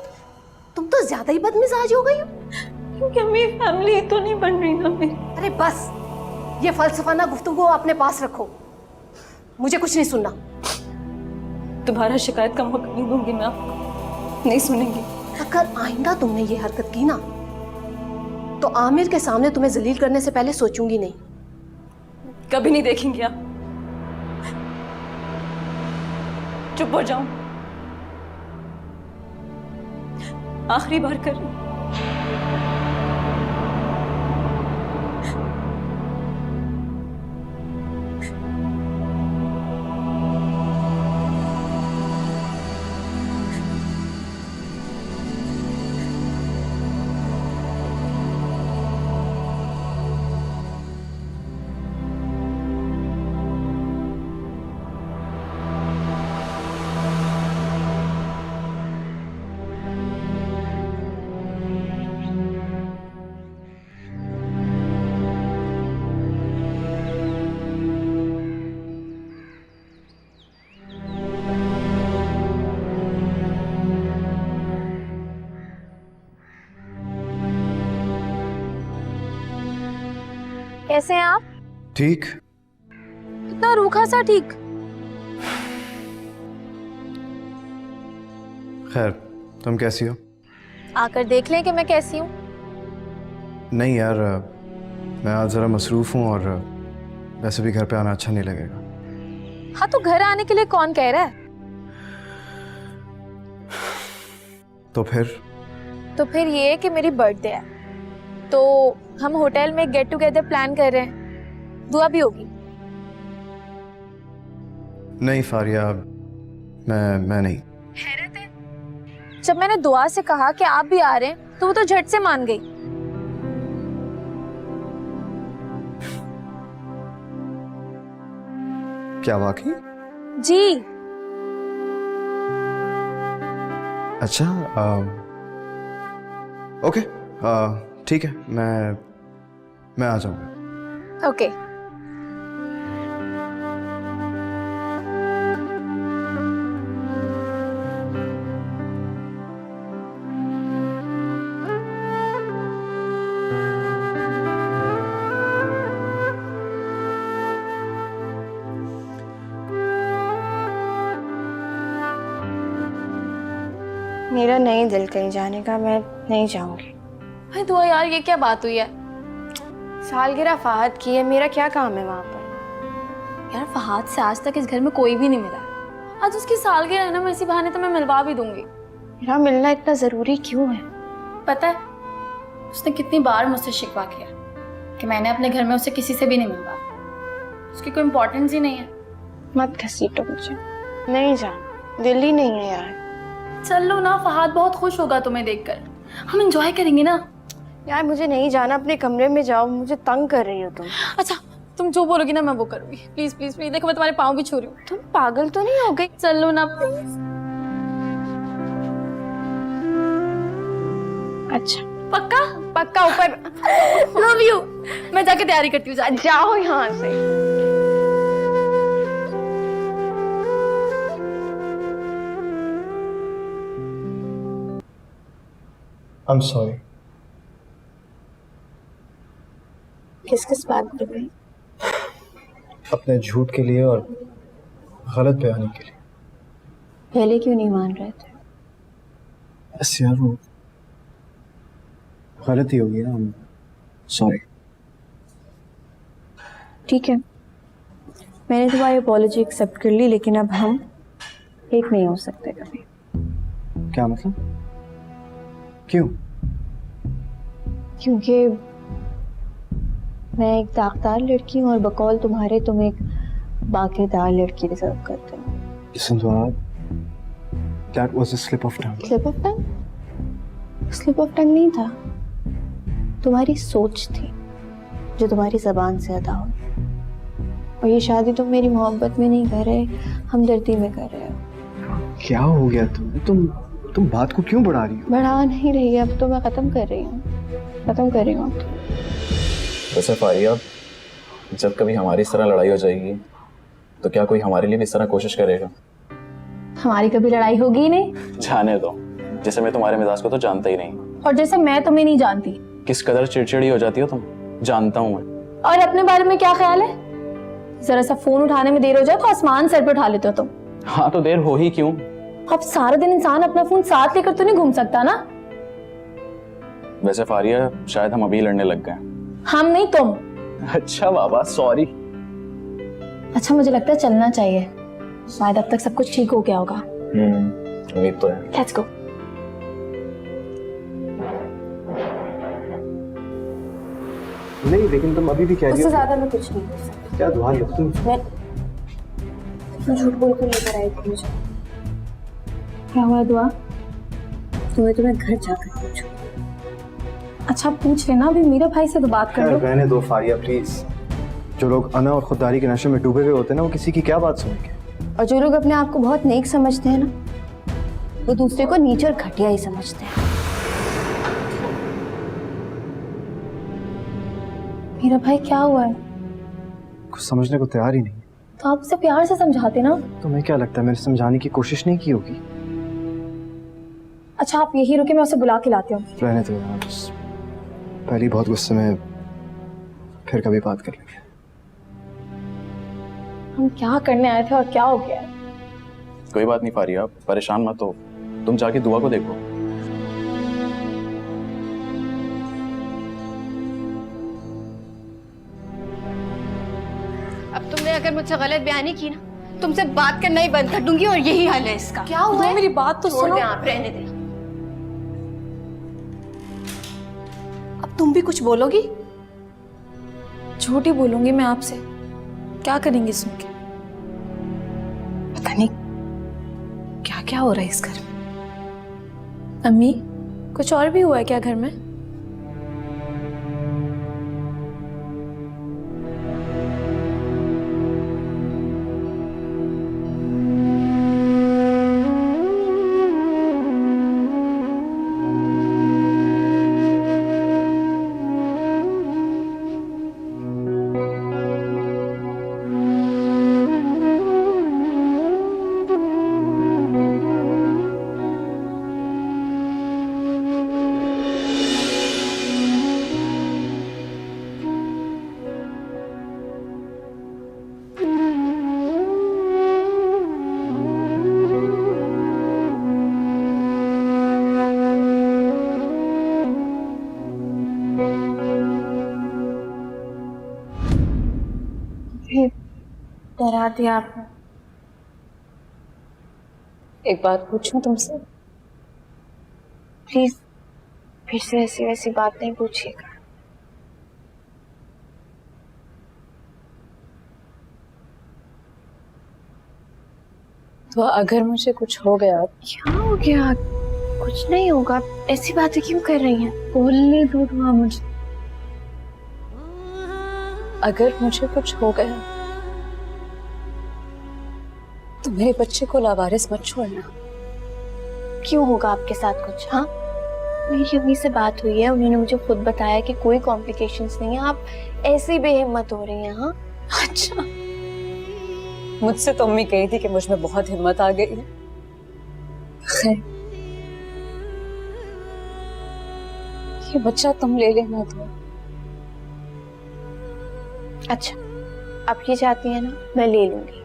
तुम तो ज्यादा ही बदमिजाज हो गई हो। क्योंकि अम्मी फैमिली तो नहीं बन रही ना मेरी। अरे बस, ये फलसफाना गुफ्तगू अपने पास रखो, मुझे कुछ नहीं सुनना। दोबारा शिकायत का मौका नहीं दूंगी मैं आपको, नहीं सुनेंगी। अगर आइंदा तुमने ये हरकत की ना, तो आमिर के सामने तुम्हें जलील करने से पहले सोचूंगी नहीं। कभी नहीं देखेंगे आप, चुप हो जाओ। आखिरी बार कर रही हूं। कैसे हैं आप? ठीक। इतना रूखा सा ठीक? खैर, तुम कैसी हो? आकर देख लें कि मैं कैसी हूँ। नहीं यार, मैं आज ज़रा मसरूफ़ हूँ और वैसे भी घर पे आना अच्छा नहीं लगेगा। हाँ तो घर आने के लिए कौन कह रहा है? तो फिर ये है कि मेरी बर्थडे है, तो हम होटल में गेट टुगेदर प्लान कर रहे हैं, दुआ भी होगी। नहीं फारिया, मैं नहीं। हैरत है, जब मैंने दुआ से कहा कि आप भी आ रहे हैं तो वो तो झट से मान गई। क्या वाकई? जी। अच्छा, ओके, ठीक है, मैं आ जाऊंगा। ओके। मेरा नहीं दिल कहीं जाने का, मैं नहीं जाऊंगी। भाई दुआ यार, ये क्या बात हुई है? सालगिरह फहद की है, मेरा क्या काम है वहां पर? यार फहद से आज तक इस घर में कोई भी नहीं मिला। आज उसकी सालगिरह है ना, मैं इसी बहाने तो मैं मिलवा भी दूंगी। मेरा मिलना इतना जरूरी क्यों है? पता है उसने कितनी बार मुझसे शिकवा किया कि मैंने अपने घर में उसे किसी से भी नहीं मिलवा, उसकी कोई इम्पोर्टेंस ही नहीं है। मत घसीटो मुझे, नहीं जाना, दिल ही नहीं है यार। चल लो ना, फहद बहुत खुश होगा तुम्हें देखकर, हम एंजॉय करेंगे ना। यार मुझे नहीं जाना, अपने कमरे में जाओ, मुझे तंग कर रही हो तुम। अच्छा तुम जो बोलोगी ना मैं वो करूंगी। प्लीज प्लीज प्लीज, देखो मैं तुम्हारे पाँव भी छू रही हूँ। तुम पागल तो नहीं हो गई? चल लो ना प्लीज। अच्छा पक्का? पक्का ऊपर। Love you. मैं जाके तैयारी करती हूँ। जाओ यहाँ से। I'm sorry. किस किस बात पर गई? अपने झूठ के लिए और गलत बयानी के लिए। पहले क्यों नहीं मान रहे थे? बस यार वो गलती होगी ना, सॉरी। ठीक है, मैंने तुम्हारी अपॉलॉजी एक्सेप्ट कर ली, लेकिन अब हम एक नहीं हो सकते कभी। क्या मतलब? क्यों? क्योंकि मैं एक दागदार लड़की हूँ और बकौल तुम्हारे तुम एक बाकीदार लड़की डिजर्व करते हो। Listen to her. That was a slip of tongue. Slip of tongue? Slip of tongue नहीं था, तुम्हारी सोच थी जो तुम्हारी जबान से अदा हुई। और ये शादी तुम मेरी मोहब्बत में नहीं कर रहे, हमदर्दी में कर रहे हो। क्या हो गया तुम बात को क्यों बढ़ा रही हो? बढ़ा नहीं रही, अब तो मैं खत्म कर रही हूँ, खत्म कर रही हूँ। वैसे फारिया, जब कभी हमारी इस तरह लड़ाई हो जाएगी तो क्या कोई हमारे लिए भी इस तरह कोशिश करेगा? हमारी कभी लड़ाई होगी ही नहीं। जाने दो, जैसे मैं तुम्हारे मिजाज को तो जानता ही नहीं, और जैसे मैं तुम्हें नहीं जानती। किस कदर चिड़चिड़ी हो जाती हो तुम, जानता हूँ मैं। और अपने बारे में क्या ख्याल है? जरा सा फोन उठाने में देर हो जाए तो आसमान सर पे उठा लेते हो तुम। हाँ तो देर हो ही क्यों? अब सारा दिन इंसान अपना फोन साथ लेकर तो नहीं घूम सकता ना। वैसे फारिया, शायद हम अभी लड़ने लग गए। हम नहीं, तुम। अच्छा बाबा, सॉरी। अच्छा मुझे लगता है चलना चाहिए, शायद अब तक सब कुछ ठीक हो गया होगा। उम्मीद तो है। Let's go. नहीं, लेकिन तुम अभी भी कह रही उससे हो। ज्यादा मैं कुछ नहीं कर सकती। क्या दुआ लो तुम? मैं झूठ बोल कर लेकर आई थी मुझे। क्या हुआ दुआ? तुम्हें घर जाकर पूछो। अच्छा पूछ लेना, अभी मीरा भाई से तो बात कर लो। रहने दो फारिया प्लीज। जो लोग अना और खुददारी के नशे में डूबे हुए होते हैं ना, वो किसी की क्या बात सुनेंगे? और जो लोग अपने आप को बहुत नेक समझते हैं ना, वो दूसरे को नीच और घटिया ही समझते हैं। मीरा भाई क्या हुआ है? कुछ समझने को तैयार ही नहीं। तो आप उसे प्यार से समझाते ना। तुम्हें क्या लगता है मैंने समझाने की कोशिश नहीं की होगी? अच्छा आप यही रुके, मैं उसे बुला के लाती हूँ। रहने दो यार, बस पहले ही बहुत गुस्से में, फिर कभी बात कर लेंगे। हम क्या करने आए थे और क्या हो गया? कोई बात नहीं फारिया, परेशान मत हो, तुम जाके दुआ को देखो। अब तुमने अगर मुझसे गलत बयानी की ना, तुमसे बात करना ही बंद कर दूंगी, और यही हाल है इसका। क्या हुआ है? मेरी बात तो छोड़ सुनो। दे, आप रहने दे। अब तुम भी कुछ बोलोगी? झूठ ही बोलूंगी मैं आपसे। क्या करेंगी सुन के? पता नहीं क्या क्या हो रहा है इस घर में। अम्मी, कुछ और भी हुआ है क्या घर में? डरा दिया आपने। एक बात पूछूं तुमसे? प्लीज फिर से ऐसी वैसी बात नहीं पूछिएगा। तो अगर मुझे कुछ हो गया? क्या हो गया? कुछ नहीं होगा, ऐसी बातें क्यों कर रही हैं? बोलने दो दुआ मुझे। अगर मुझे कुछ हो गया तो मेरे बच्चे को लावारिस मत छोड़ना। क्यों होगा आपके साथ कुछ? हाँ, मेरी अम्मी से बात हुई है, उन्होंने मुझे खुद बताया कि कोई कॉम्प्लिकेशंस नहीं है। आप ऐसी बेहिम्मत हो रही हैं। हाँ अच्छा, मुझसे तो अम्मी कही थी कि मुझ में बहुत हिम्मत आ गई है। खैर, ये बच्चा तुम ले लेना तो। अच्छा, आप ये चाहती हैं ना, मैं ले लूंगी।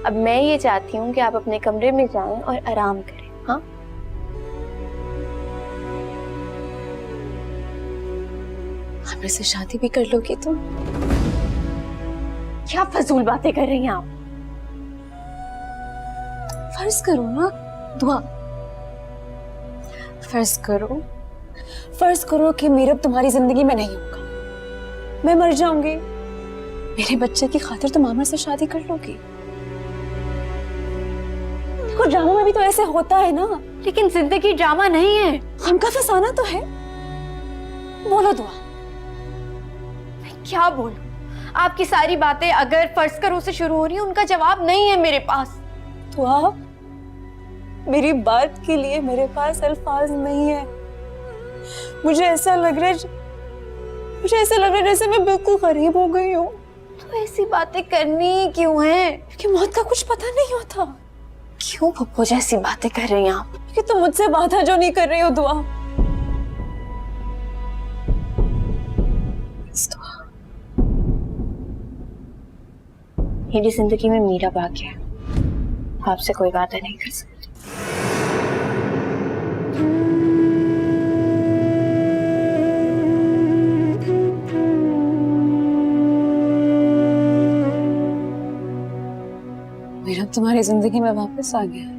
अब मैं ये चाहती हूँ कि आप अपने कमरे में जाएं और आराम करें। हाँ, हमसे से शादी भी कर लोगी तुम? क्या फजूल बातें कर रही हैं आप? फर्ज करो ना दुआ, फर्ज करो कि मीरब तुम्हारी जिंदगी में नहीं होगा, मैं मर जाऊंगी, मेरे बच्चे की खातिर तुम आमिर से शादी कर लोगी। देखो, ड्रामा में भी तो ऐसे होता है ना। लेकिन जिंदगी ड्रामा नहीं है। हमका फसाना तो है। बोलो दुआ। मैं क्या बोलूं? आपकी सारी बातें अगर फर्ज करो से शुरू हो रही हैं, उनका जवाब नहीं है मेरे पास। दुआ, मेरी बात के लिए मेरे पास अल्फाज नहीं है। मुझे ऐसा लग रहा है जैसे मैं बिल्कुल गरीब हो गई हूँ। तो ऐसी बातें करनी क्यों है? कि मौत का कुछ पता नहीं होता। क्यों पप्पू जैसी बातें कर रही हैं आप? कि तुम मुझसे वादा जो नहीं कर रही हो दुआ। मेरी जिंदगी में मीरा बाकी है, आपसे कोई वादा नहीं कर सकती। मेरा तुम्हारी जिंदगी में वापस आ गया।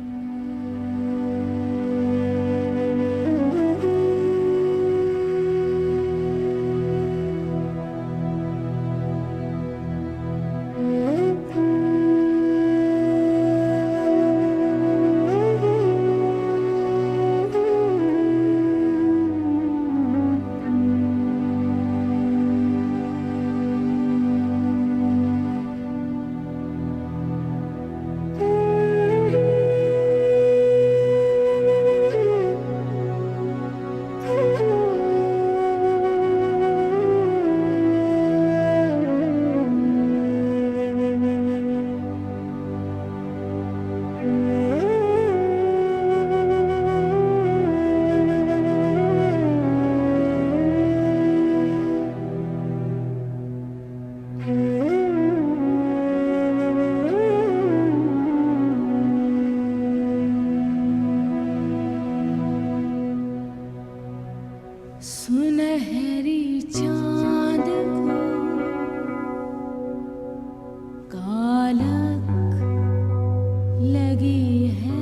सुनहरी चांद को कालक लगी है,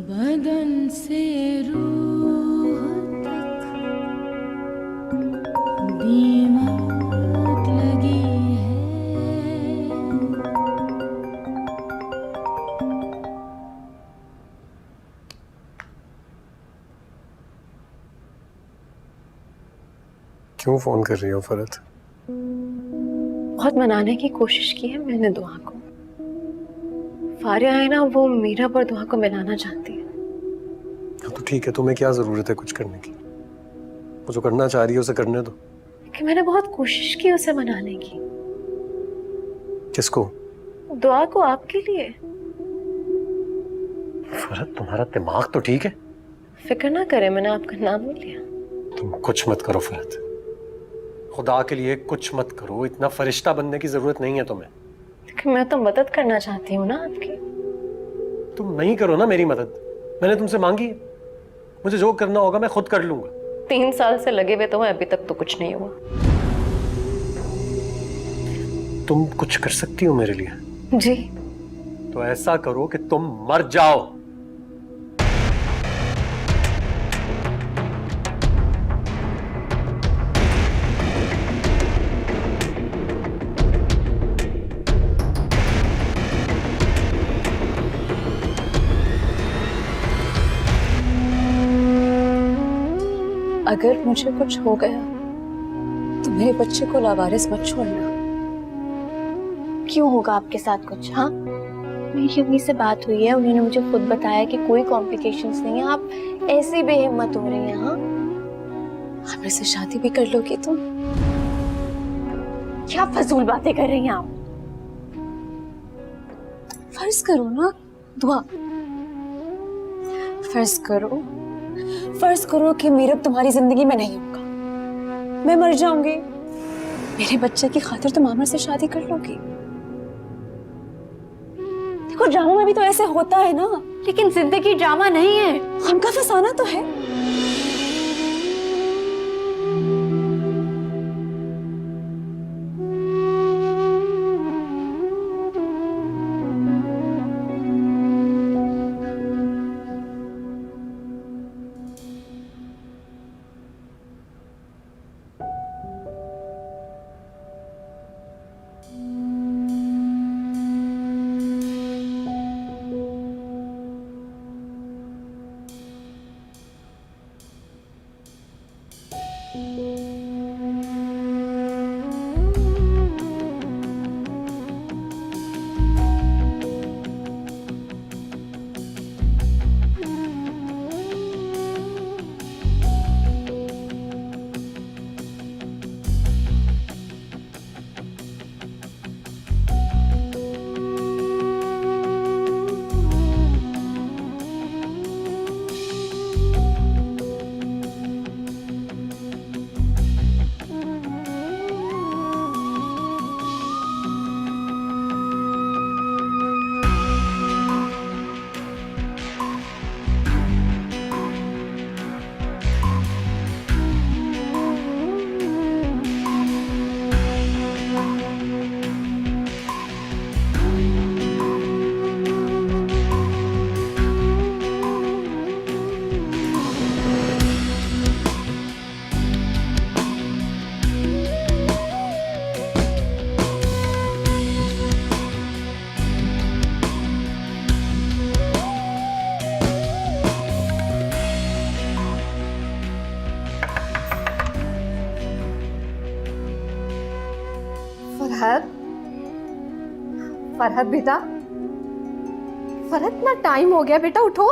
बदन से रूह तक दीमक लगी है। क्यों फोन कर रही हो फरत? बहुत मनाने की कोशिश की है मैंने दुआ को। फारिया है ना, वो मीरा पर दुआ को मिलाना चाहती है। हाँ तो ठीक है, तुम्हें क्या जरूरत है कुछ करने की? वो जो करना चाह रही है उसे करने दो। कि मैंने बहुत कोशिश की उसे मनाने की। किसको? दुआ को, आपके लिए। फरत, तुम्हारा दिमाग तो ठीक है? फिक्र ना करें, मैंने आपका नाम नहीं लिया। तुम कुछ मत करो फरत, खुदा के लिए कुछ मत करो। इतना फरिश्ता बनने की जरूरत नहीं है तुम्हें। लेकिन मैं तो मदद करना चाहती हूँ ना आपकी। तुम नहीं करो ना मेरी मदद, मैंने तुमसे मांगी है। मुझे जो करना होगा मैं खुद कर लूंगा। 3 साल से लगे हुए तो हैं, अभी तक तो कुछ नहीं हुआ। तुम कुछ कर सकती हो मेरे लिए? जी। तो ऐसा करो कि तुम मर जाओ। अगर मुझे कुछ हो गया तो मेरे बच्चे को लावारिस मत छोड़ना। क्यों होगा आपके साथ कुछ? हाँ, मेरी अम्मी से बात हुई है, उन्होंने मुझे खुद बताया कि कोई कॉम्प्लिकेशंस नहीं है। आप ऐसी बेहिम्मत हो रही हैं? हाँ, आमिर से शादी भी कर लोगी तुम? क्या फजूल बातें कर रही हैं आप? फर्ज करो ना दुआ, फर्ज करो कि मीरब तुम्हारी जिंदगी में नहीं होगा, मैं मर जाऊंगी, मेरे बच्चे की खातिर तुम आमिर से शादी कर लोगी। देखो ड्रामा में भी तो ऐसे होता है ना। लेकिन जिंदगी ड्रामा नहीं है। हमका फसाना तो है। फरहत बेटा, फरहत ना टाइम हो गया बेटा, उठो।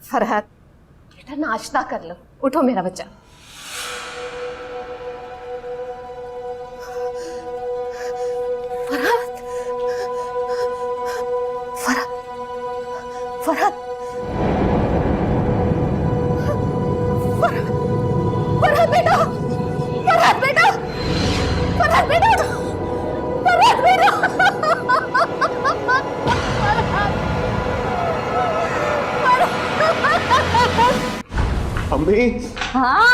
फरहत बेटा नाश्ता कर लो, उठो मेरा बच्चा। फरहत, फरहत, फरहत, फरहत बेटा, फरहत बेटा, फरहत बेटा, फरहत बेटा। अम्मी। हाँ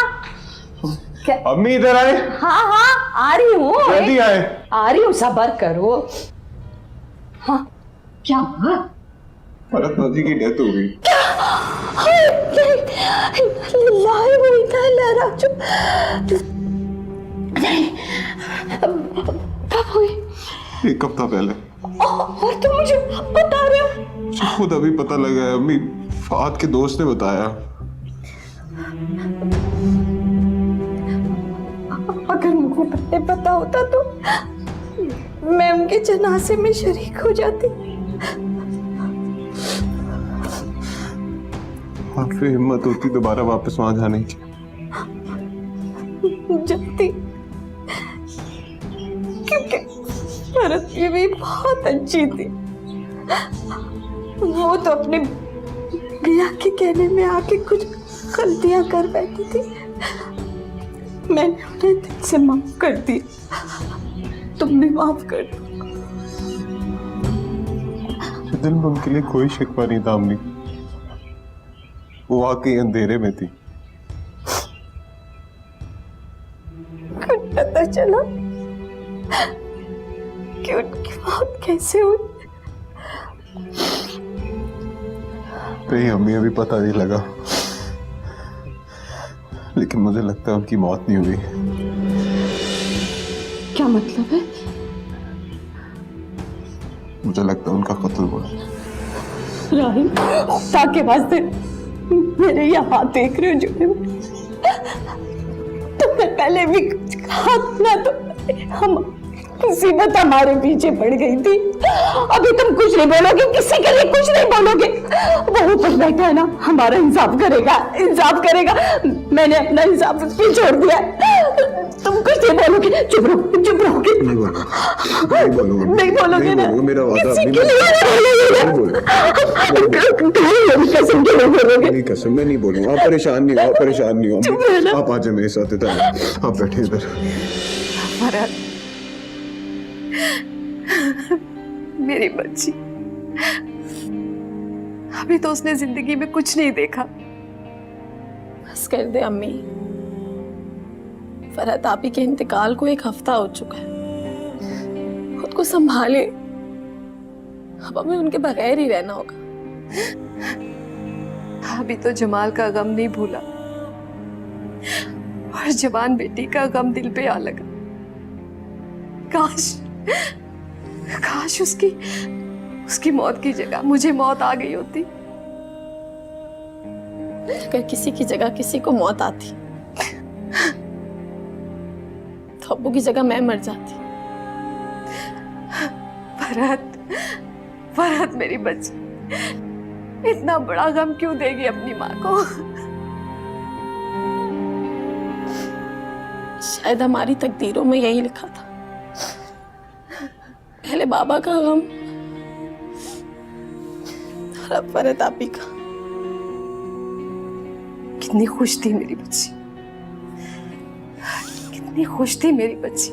अम्मी इधर आए। हाँ हाँ आ रही हूँ, जल्दी आए। आ रही हूँ, सब्र करो। हाँ क्या हुआ? फरहत नदी की डेथ हो गई। कब हुई? 1 हफ्ता पहले। और तुम मुझे बता रहे हो? मुझे खुद अभी पता लगा है अम्मी, फहद के दोस्त ने बताया। अगर मुझे पहले पता होता तो मैं उनके जनाजे में शरीक हो जाती। और फिर हिम्मत होती दोबारा वापस वहां जाने की। जल्दी, क्योंकि भरत की भी बहुत अच्छी थी। वो तो अपने भैया के कहने में आके कुछ गलतियां कर बैठी थी, मैंने उन्हें दिल से माफ कर दिया। तुम भी माफ कर दो। दिल में उनके लिए कोई शिकवा नहीं था अम्मी, वो वाकई अंधेरे में थी। पता चला कि उनकी मौत कैसे हुई। नहीं हमें अभी पता नहीं लगा, लेकिन मुझे लगता है उनकी मौत नहीं हुई। क्या मतलब है? मुझे लगता है उनका कत्ल हुआ। राहिल, ताके वास्ते मेरे ये हाथ देख रहे हो जुड़े हुए? तुमने पहले भी हाथ ना तो हम मुसीबत हमारे पीछे पड़ गई थी। अभी तुम कुछ नहीं बोलोगे, किसी के लिए कुछ नहीं बोलोगे। वो ऊपर बैठा है ना, हमारा इंसाफ करेगा, इंसाफ करेगा। मैंने अपना इंसाफ उस पर छोड़ दिया। तुम कुछ नहीं बोलोगे, चुप रहो, चुप रहोगे। नहीं बोलूंगा, नहीं बोलोगे ना, मेरा वादा। किसी के लिए नहीं बोलोगे। कसम के नहीं बोलोगे। नहीं कसम मैं नहीं बोलूंगा। आप परेशान नहीं हो, आप परेशान नहीं हो। आप आ जाए मेरे साथ इधर, आप बैठे इधर। मेरी बच्ची, अभी तो उसने जिंदगी में कुछ नहीं देखा। बस कर दे अम्मी, फरहत आपी के इंतकाल को 1 हफ्ता हो चुका है। खुद को संभाले, अब हमें उनके बगैर ही रहना होगा। अभी तो जमाल का गम नहीं भूला और जवान बेटी का गम दिल पे आ लगा। काश उसकी मौत की जगह मुझे मौत आ गई होती। अगर किसी की जगह किसी को मौत आती तो अब्बू की जगह मैं मर जाती। फरहत मेरी बच्ची, इतना बड़ा गम क्यों देगी अपनी माँ को? शायद हमारी तकदीरों में यही लिखा था, पहले बाबा का गम और अब फरहत आपी का। कितनी खुश थी मेरी बच्ची, कितनी खुश थी मेरी बच्ची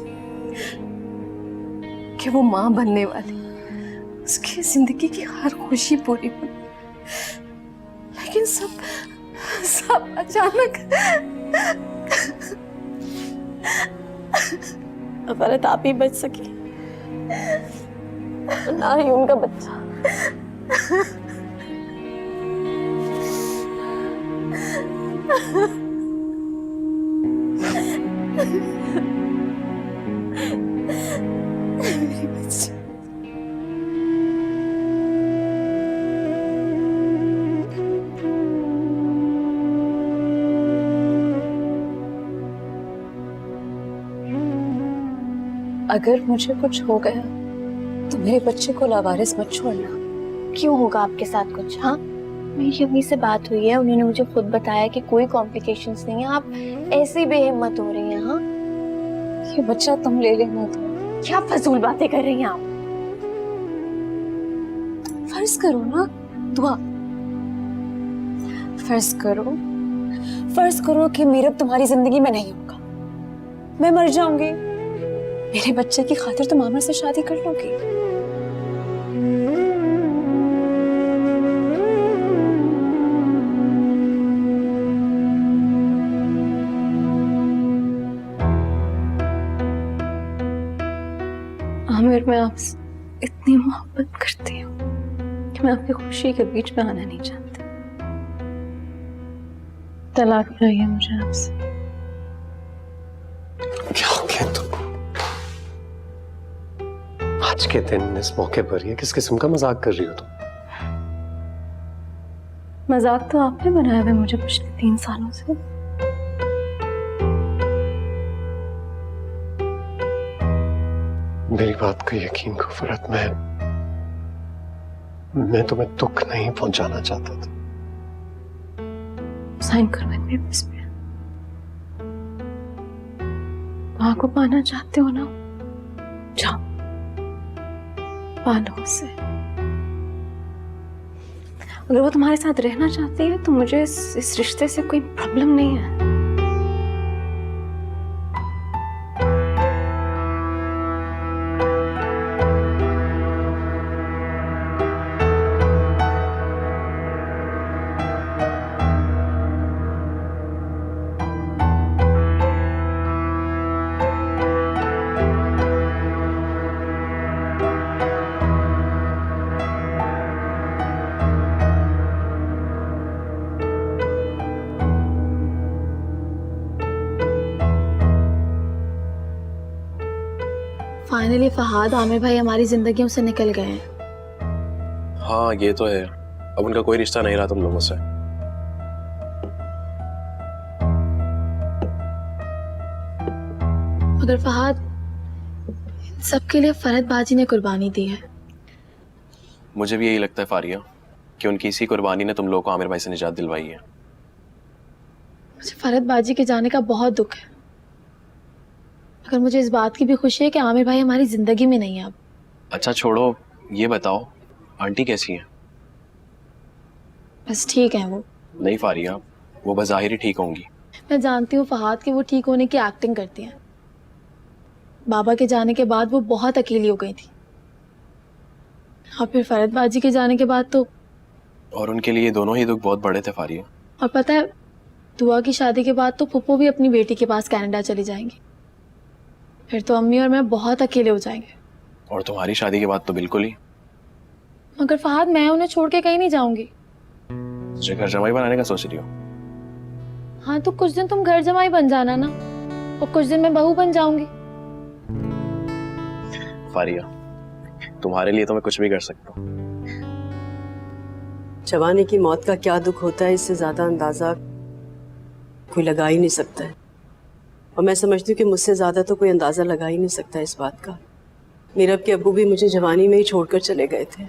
कि वो माँ बनने वाली, उसकी जिंदगी की हर खुशी पूरी हुई। लेकिन सब अचानक। फरहत आप ही बच सकी, ना ही उनका बच्चा। मेरी बच्ची, अगर मुझे कुछ हो गया तो मेरे बच्चे को लावारिस मत छोड़ना। क्यों होगा आपके साथ कुछ? हाँ, मेरी अम्मी से बात हुई है, उन्होंने मुझे खुद बताया कि कोई कॉम्प्लिकेशंस नहीं है। आप ऐसे बेहिम्मत हो रही हैं। हाँ, ये बच्चा तुम ले लेना। तो क्या फजूल बातें कर रही हैं आप? फर्ज करो ना दुआ, फर्ज करो कि मीरब तुम्हारी जिंदगी में नहीं होगा, मैं मर जाऊंगी। मेरे बच्चे की खातिर तुम आमिर से शादी कर लोगी। आमिर, मैं आपसे इतनी मोहब्बत करती हूँ कि मैं आपकी खुशी के बीच में आना नहीं चाहती। तलाक चाहिए मुझे आपसे। क्या हो गया तुम? आज के दिन इस मौके पर ये किस किस्म का मजाक कर रही हो तुम? मजाक तो आपने बनाया है मुझे पिछले 3 सालों से। मेरी बात को यकीन करो फरहत, मैं तुम्हें दुख नहीं पहुंचाना चाहता था। साइन करो इन पेपर्स पे। माँ को पाना चाहते हो ना, जाओ पालो उसे। अगर वो तुम्हारे साथ रहना चाहती है तो मुझे इस रिश्ते से कोई प्रॉब्लम नहीं है। फाइनली फहाद आमिर भाई हमारी जिंदगियों से निकल गए हैं। हाँ ये तो है, अब उनका कोई रिश्ता नहीं रहा तुम लोगों से। मगर फहाद, सबके लिए फरहद बाजी ने कुर्बानी दी है। मुझे भी यही लगता है फारिया कि उनकी इसी कुर्बानी ने तुम लोगों को आमिर भाई से निजात दिलवाई है। मुझे फरहद बाजी के जाने का बहुत दुख है, मगर मुझे इस बात की भी खुशी है कि आमिर भाई हमारी जिंदगी में नहीं है अब। अच्छा छोड़ो, ये बताओ आंटी कैसी हैं? बस ठीक है वो। नहीं फारिया, वो बज़ाहिर ही ठीक होंगी। मैं जानती हूँ फहाद कि वो ठीक होने की एक्टिंग करती हैं। बाबा के जाने के बाद वो बहुत अकेली हो गई थी, और फिर फरहद बाजी के जाने के बाद तो। और उनके लिए दोनों ही दुख बहुत बड़े थे फारिया। और पता है, दुआ की शादी के बाद तो फुप्पो भी अपनी बेटी के पास कनाडा चली जाएंगी। फिर तो अम्मी और मैं बहुत अकेले हो जाएंगे। और तुम्हारी शादी के बाद तो बिल्कुल ही। मगर फहाद, मैं उन्हें छोड़ के कहीं नहीं जाऊंगी। तुझे घर जमाई बनाने का सोच रही हो? हाँ, तो कुछ दिन तुम घर जमाई बन जाना ना, और कुछ दिन मैं बहू बन जाऊंगी। फारिया, तुम्हारे लिए तो मैं कुछ भी कर सकता हूँ। जवानी की मौत का क्या दुख होता है, इससे ज्यादा अंदाजा कोई लगा ही नहीं सकता है। और मैं समझती हूँ कि मुझसे ज्यादा तो कोई अंदाजा लगा ही नहीं सकता इस बात का। मीरब के अब्बू भी मुझे जवानी में ही छोड़कर चले गए थे।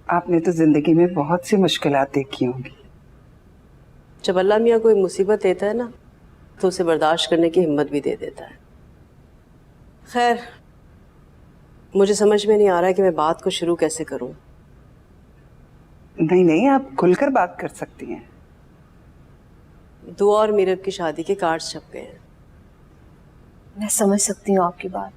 आपने तो जिंदगी में बहुत सी मुश्किलात देखी होंगी। जब अल्लाह मियाँ कोई मुसीबत देता है ना, तो उसे बर्दाश्त करने की हिम्मत भी दे देता है। खैर, मुझे समझ में नहीं आ रहा कि मैं बात को शुरू कैसे करूं। नहीं नहीं, आप खुलकर बात कर सकती हैं। दुआ और मीरब की शादी के कार्ड्स छप गए हैं। मैं समझ सकती हूँ आपकी बात,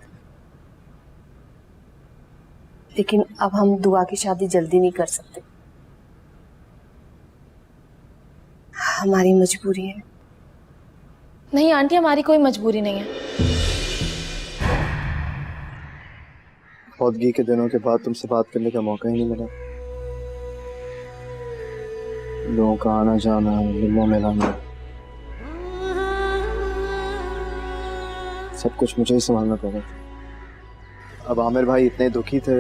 लेकिन अब हम दुआ की शादी जल्दी नहीं कर सकते। हमारी मजबूरी है। नहीं आंटी, हमारी कोई मजबूरी नहीं है। मौदगी के दिनों के बाद तुमसे बात करने का मौका ही नहीं मिला। लोगों का आना जाना, मिलना मिलाना, सब कुछ मुझे ही संभालना पड़ा। अब आमिर भाई इतने दुखी थे,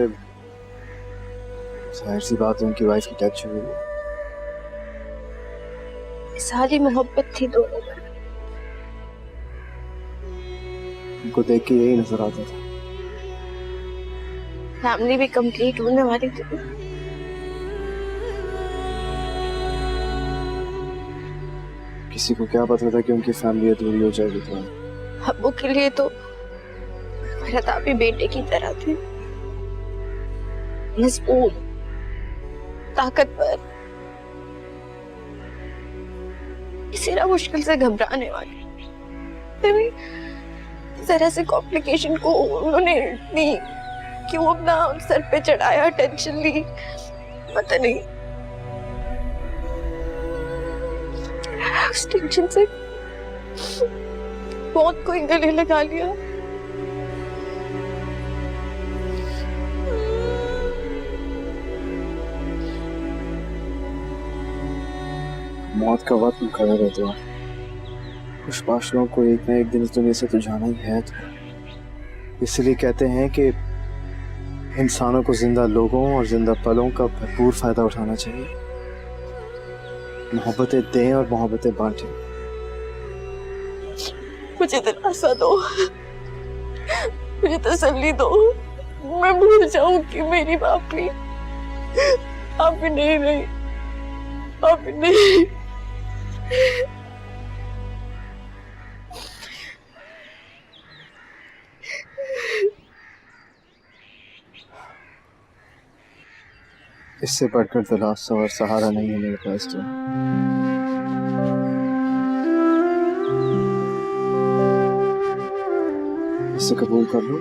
जाहिर सी बात है उनकी वाइफ की डेथ हुई। सारी मोहब्बत थी दोनों में। उनको देख के यही नजर आता था। फैमिली भी कंप्लीट होने वाली थी। किसी को क्या पता था कि उनकी फैमिली अधूरी हो जाएगी। तो अब्बू के लिए तो मेरा भी बेटे की तरह थे, मजबूत, ताकतवर, किसी ना मुश्किल से घबराने वाले। फिर भी जरा से कॉम्प्लिकेशन को उन्होंने इतनी क्यों अपना सर पे चढ़ाया, टेंशन ली, पता नहीं। उस टेंशन से बहुत कोई गले लगा लिया। मौत का वक्त खड़ा रहता है। कुछ पाशलों को एक ना एक दिन इस दुनिया से तो जाना ही है। तो इसलिए कहते हैं कि इंसानों को जिंदा लोगों और जिंदा पलों का भरपूर फायदा उठाना चाहिए। मोहब्बतें दें और मोहब्बतें बांटें। मुझे दिलासा दो, मुझे तसल्ली दो। मैं भूल जाऊं कि मेरी बापी आप भी नहीं रही, आप भी नहीं। इससे बढ़कर दिलासा और सहारा नहीं है मेरे पास। तो इसे कबूल कर लो।